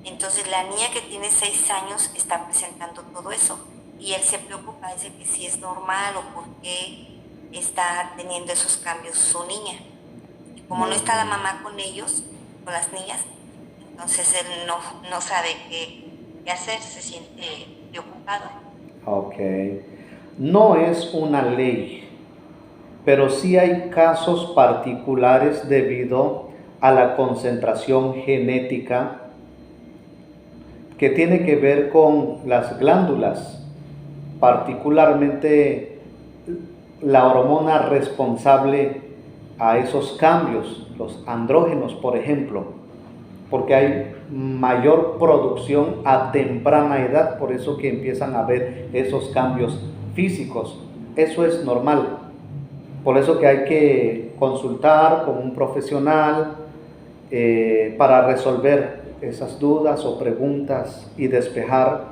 Entonces la niña que tiene 6 años está presentando todo eso y él se preocupa, dice que si es normal o por qué está teniendo esos cambios su niña. Y como no está la mamá con ellos, con las niñas, entonces él no sabe qué hacer, se siente preocupado. Ok. No es una ley, pero sí hay casos particulares debido a la concentración genética que tiene que ver con las glándulas, particularmente la hormona responsable a esos cambios, los andrógenos, por ejemplo, porque hay mayor producción a temprana edad, por eso que empiezan a haber esos cambios físicos. Eso es normal, por eso que hay que consultar con un profesional para resolver esas dudas o preguntas y despejar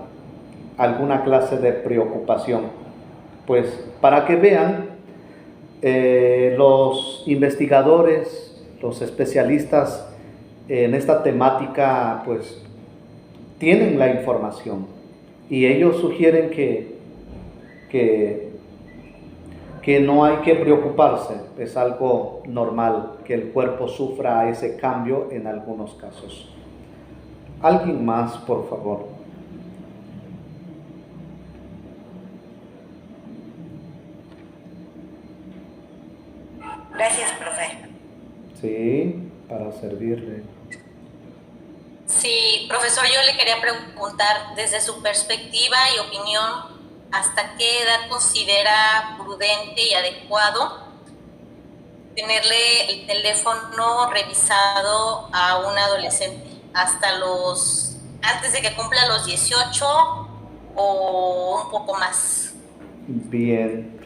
alguna clase de preocupación. Pues para que vean, los investigadores, los especialistas en esta temática, pues tienen la información y ellos sugieren que no hay que preocuparse, es algo normal que el cuerpo sufra ese cambio en algunos casos. ¿Alguien más, por favor? Gracias, profe. Sí, para servirle. Sí, profesor, yo le quería preguntar desde su perspectiva y opinión, ¿hasta qué edad considera prudente y adecuado tenerle el teléfono revisado a un adolescente? ¿Antes de que cumpla los 18 o un poco más? Bien.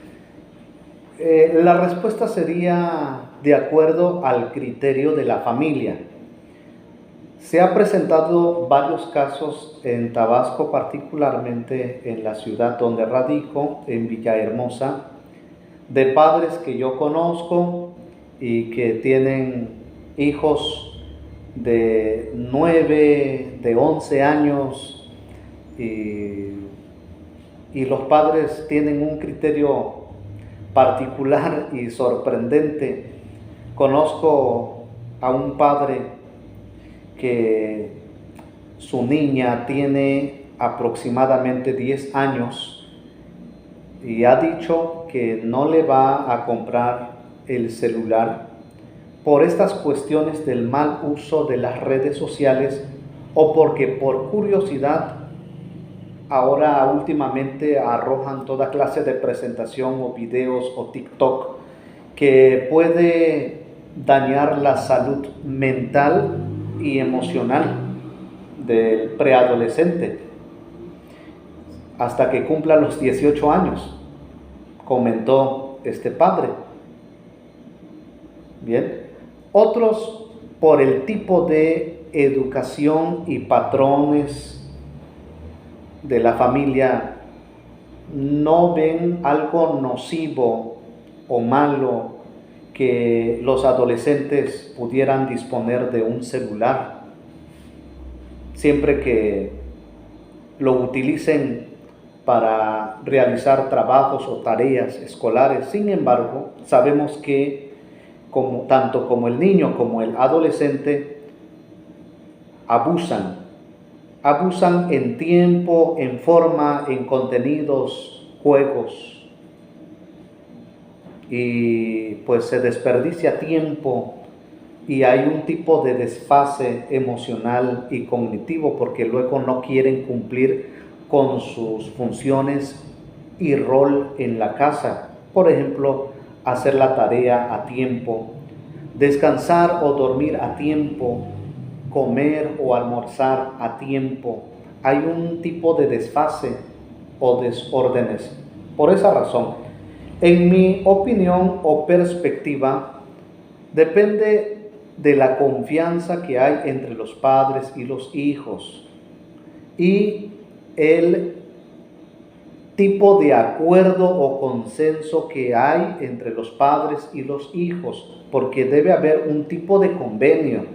La respuesta sería de acuerdo al criterio de la familia. Se han presentado varios casos en Tabasco, particularmente en la ciudad donde radico, en Villahermosa, de padres que yo conozco y que tienen hijos de 9, de 11 años y los padres tienen un criterio particular y sorprendente. Conozco a un padre que su niña tiene aproximadamente 10 años y ha dicho que no le va a comprar el celular por estas cuestiones del mal uso de las redes sociales o porque por curiosidad ahora últimamente arrojan toda clase de presentación o videos o TikTok que puede dañar la salud mental y emocional del preadolescente hasta que cumpla los 18 años, comentó este padre. Bien, otros por el tipo de educación y patrones de la familia no ven algo nocivo o malo que los adolescentes pudieran disponer de un celular, siempre que lo utilicen para realizar trabajos o tareas escolares. Sin embargo, sabemos que tanto como el niño como el adolescente abusan en tiempo, en forma, en contenidos, juegos, y pues se desperdicia tiempo y hay un tipo de desfase emocional y cognitivo porque luego no quieren cumplir con sus funciones y rol en la casa. Por ejemplo, hacer la tarea a tiempo, descansar o dormir a tiempo, comer o almorzar a tiempo. Hay un tipo de desfase o desórdenes. Por esa razón, en mi opinión o perspectiva, depende de la confianza que hay entre los padres y los hijos y el tipo de acuerdo o consenso que hay entre los padres y los hijos, porque debe haber un tipo de convenio.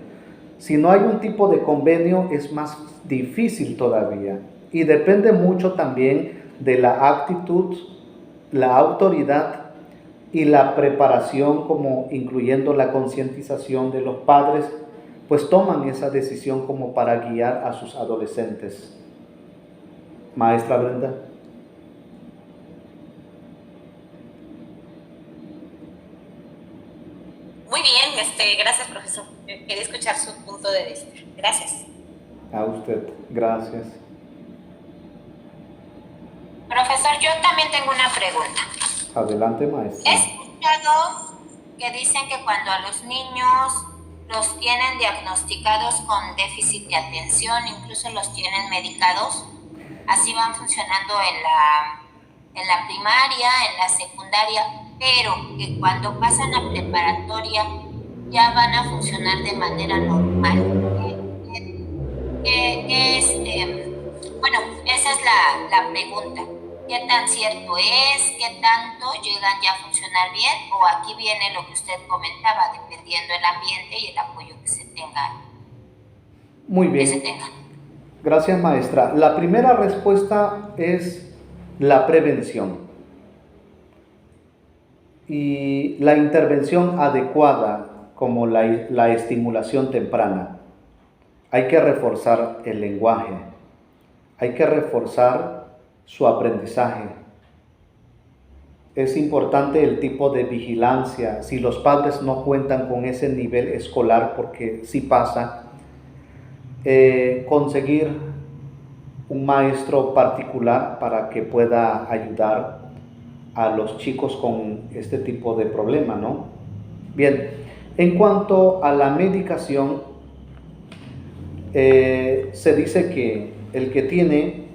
Si no hay un tipo de convenio, es más difícil todavía. Y depende mucho también de la actitud, la autoridad y la preparación, como incluyendo la concientización de los padres, pues toman esa decisión como para guiar a sus adolescentes. Maestra Brenda. Muy bien, gracias, profesor. Quería escuchar su punto de vista. Gracias. A usted, gracias. Profesor, yo también tengo una pregunta. Adelante, maestra. He escuchado que dicen que cuando a los niños los tienen diagnosticados con déficit de atención, incluso los tienen medicados, así van funcionando en la primaria, en la secundaria, pero que cuando pasan a preparatoria ya van a funcionar de manera normal. Bueno, esa es la pregunta. ¿Qué tan cierto es? ¿Qué tanto llegan ya a funcionar bien? O aquí viene lo que usted comentaba, dependiendo del ambiente y el apoyo que se tenga. Muy bien. Que se tenga. Gracias, maestra. La primera respuesta es la prevención y la intervención adecuada, como la estimulación temprana. Hay que reforzar el lenguaje, hay que reforzar su aprendizaje. Es importante el tipo de vigilancia. Si los padres no cuentan con ese nivel escolar, porque sí pasa, conseguir un maestro particular para que pueda ayudar a los chicos con este tipo de problema, ¿no? Bien, en cuanto a la medicación, se dice que el que tiene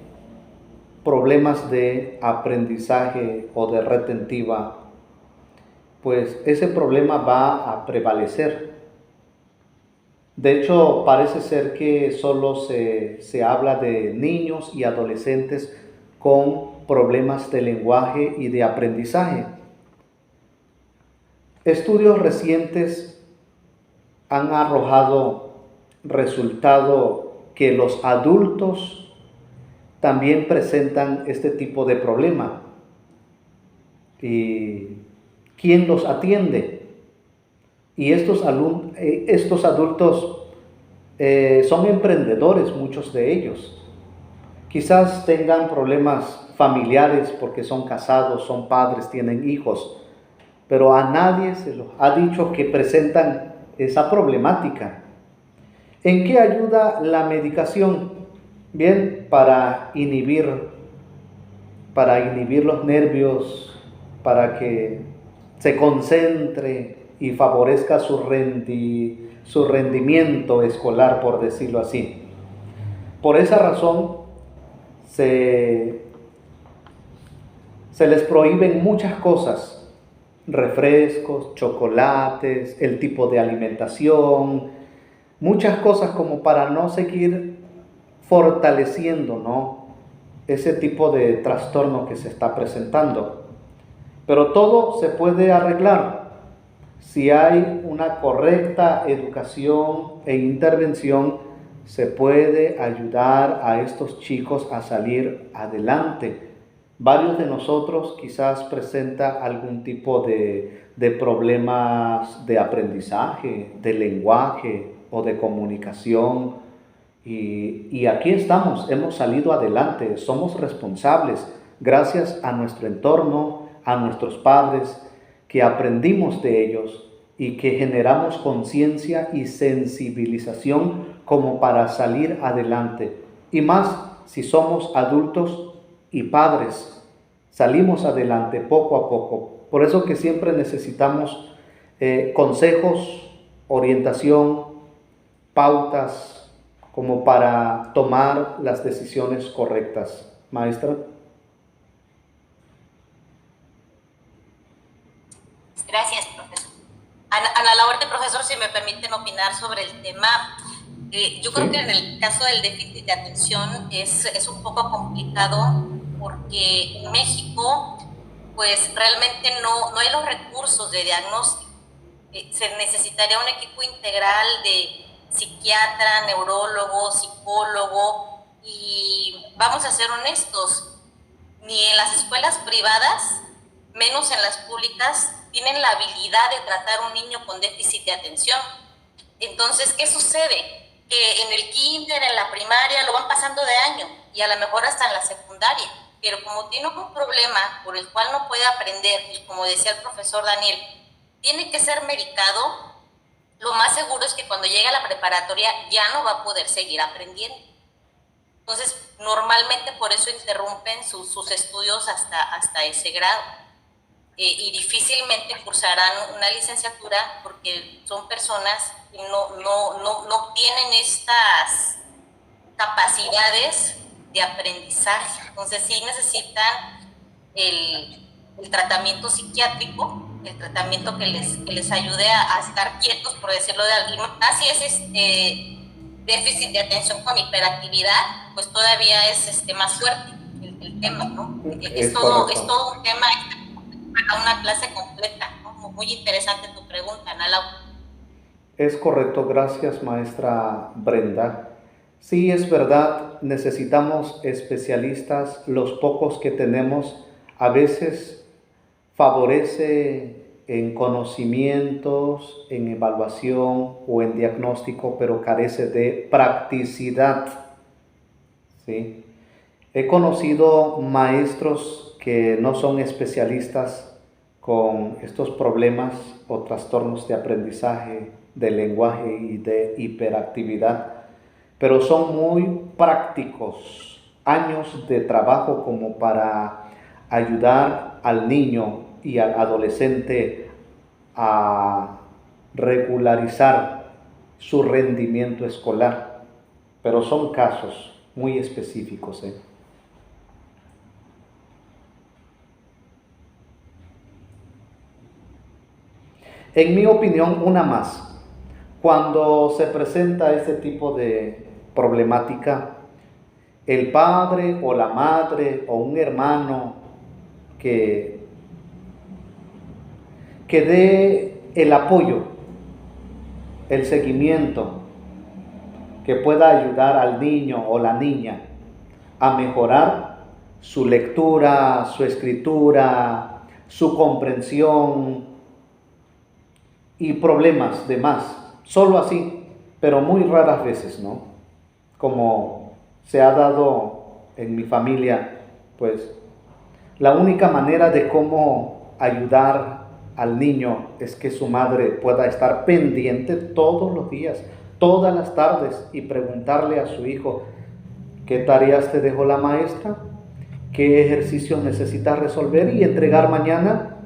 problemas de aprendizaje o de retentiva, pues ese problema va a prevalecer. De hecho, parece ser que solo se habla de niños y adolescentes con problemas de lenguaje y de aprendizaje. Estudios recientes han arrojado resultado que los adultos también presentan este tipo de problema. ¿Y quién los atiende? Y estos adultos son emprendedores, muchos de ellos. Quizás tengan problemas familiares porque son casados, son padres, tienen hijos, pero a nadie se los ha dicho que presentan esa problemática. ¿En qué ayuda la medicación? Bien, para inhibir los nervios, para que se concentre y favorezca su rendimiento escolar, por decirlo así. Por esa razón, se les prohíben muchas cosas: refrescos, chocolates, el tipo de alimentación, muchas cosas como para no seguir fortaleciendo, ¿no?, ese tipo de trastorno que se está presentando. Pero todo se puede arreglar si hay una correcta educación e intervención. Se puede ayudar a estos chicos a salir adelante. Varios de nosotros quizás presenta algún tipo de problemas de aprendizaje, de lenguaje o de comunicación. Y aquí estamos, hemos salido adelante, somos responsables gracias a nuestro entorno, a nuestros padres, que aprendimos de ellos y que generamos conciencia y sensibilización como para salir adelante. Y más si somos adultos y padres, salimos adelante poco a poco. Por eso que siempre necesitamos consejos, orientación, pautas, como para tomar las decisiones correctas. Maestra. Gracias, profesor. A la labor de profesor, si me permiten opinar sobre el tema, yo creo que en el caso del déficit de atención es un poco complicado porque en México pues realmente no hay los recursos de diagnóstico. Se necesitaría un equipo integral de psiquiatra, neurólogo, psicólogo, y vamos a ser honestos, ni en las escuelas privadas, menos en las públicas, tienen la habilidad de tratar a un niño con déficit de atención. Entonces, ¿qué sucede? Que en el kinder, en la primaria, lo van pasando de año y a lo mejor hasta en la secundaria, pero como tiene un problema por el cual no puede aprender, y como decía el profesor Daniel, tiene que ser medicado, lo más seguro es que cuando llegue a la preparatoria ya no va a poder seguir aprendiendo. Entonces, normalmente por eso interrumpen sus estudios hasta ese grado. Y difícilmente cursarán una licenciatura porque son personas que no tienen estas capacidades de aprendizaje. Entonces sí necesitan el tratamiento psiquiátrico, el tratamiento que les ayude a estar quietos, por decirlo de alguna manera. Si es déficit de atención con hiperactividad, pues todavía es más fuerte el tema, ¿no? Es todo un tema para una clase completa, ¿no? Muy interesante tu pregunta, Ana Laura. Es correcto, gracias maestra Brenda. Sí, es verdad, necesitamos especialistas, los pocos que tenemos a veces favorece en conocimientos, en evaluación o en diagnóstico, pero carece de practicidad. ¿Sí? He conocido maestros que no son especialistas con estos problemas o trastornos de aprendizaje, de lenguaje y de hiperactividad, pero son muy prácticos, años de trabajo como para ayudar al niño y al adolescente a regularizar su rendimiento escolar, pero son casos muy específicos. En mi opinión, una más. Cuando se presenta este tipo de problemática, el padre o la madre o un hermano que dé el apoyo, el seguimiento, que pueda ayudar al niño o la niña a mejorar su lectura, su escritura, su comprensión y problemas demás. Solo así, pero muy raras veces, ¿no? Como se ha dado en mi familia, pues la única manera de cómo ayudar al niño es que su madre pueda estar pendiente todos los días, todas las tardes, y preguntarle a su hijo: ¿qué tareas te dejó la maestra? ¿Qué ejercicios necesitas resolver y entregar mañana?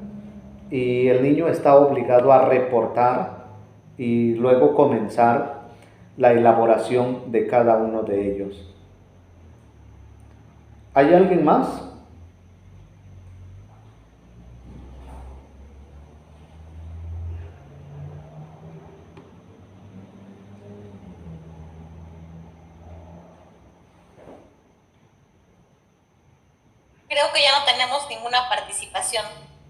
Y el niño está obligado a reportar y luego comenzar la elaboración de cada uno de ellos. ¿Hay alguien más? Creo que ya no tenemos ninguna participación.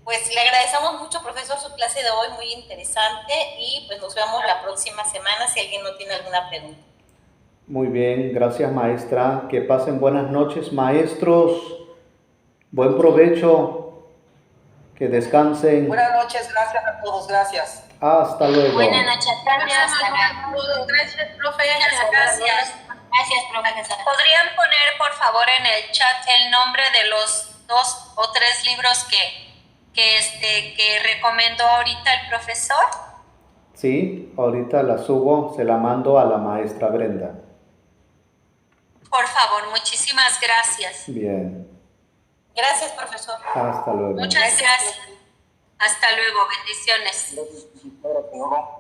Pues le agradecemos mucho, profesor, su clase de hoy, muy interesante, y pues nos vemos la próxima semana si alguien no tiene alguna pregunta. Muy bien, gracias maestra. Que pasen buenas noches, maestros. Buen provecho. Que descansen. Buenas noches, gracias a todos, gracias. Hasta luego. Buenas noches, gracias. Gracias, profe. Gracias. Gracias, profesor. ¿Podrían poner, por favor, en el chat el nombre de los 2 o 3 libros que recomendó ahorita el profesor? Sí, ahorita la subo, se la mando a la maestra Brenda. Por favor, muchísimas gracias. Bien. Gracias, profesor. Hasta luego. Muchas gracias. Hasta luego, bendiciones. Gracias,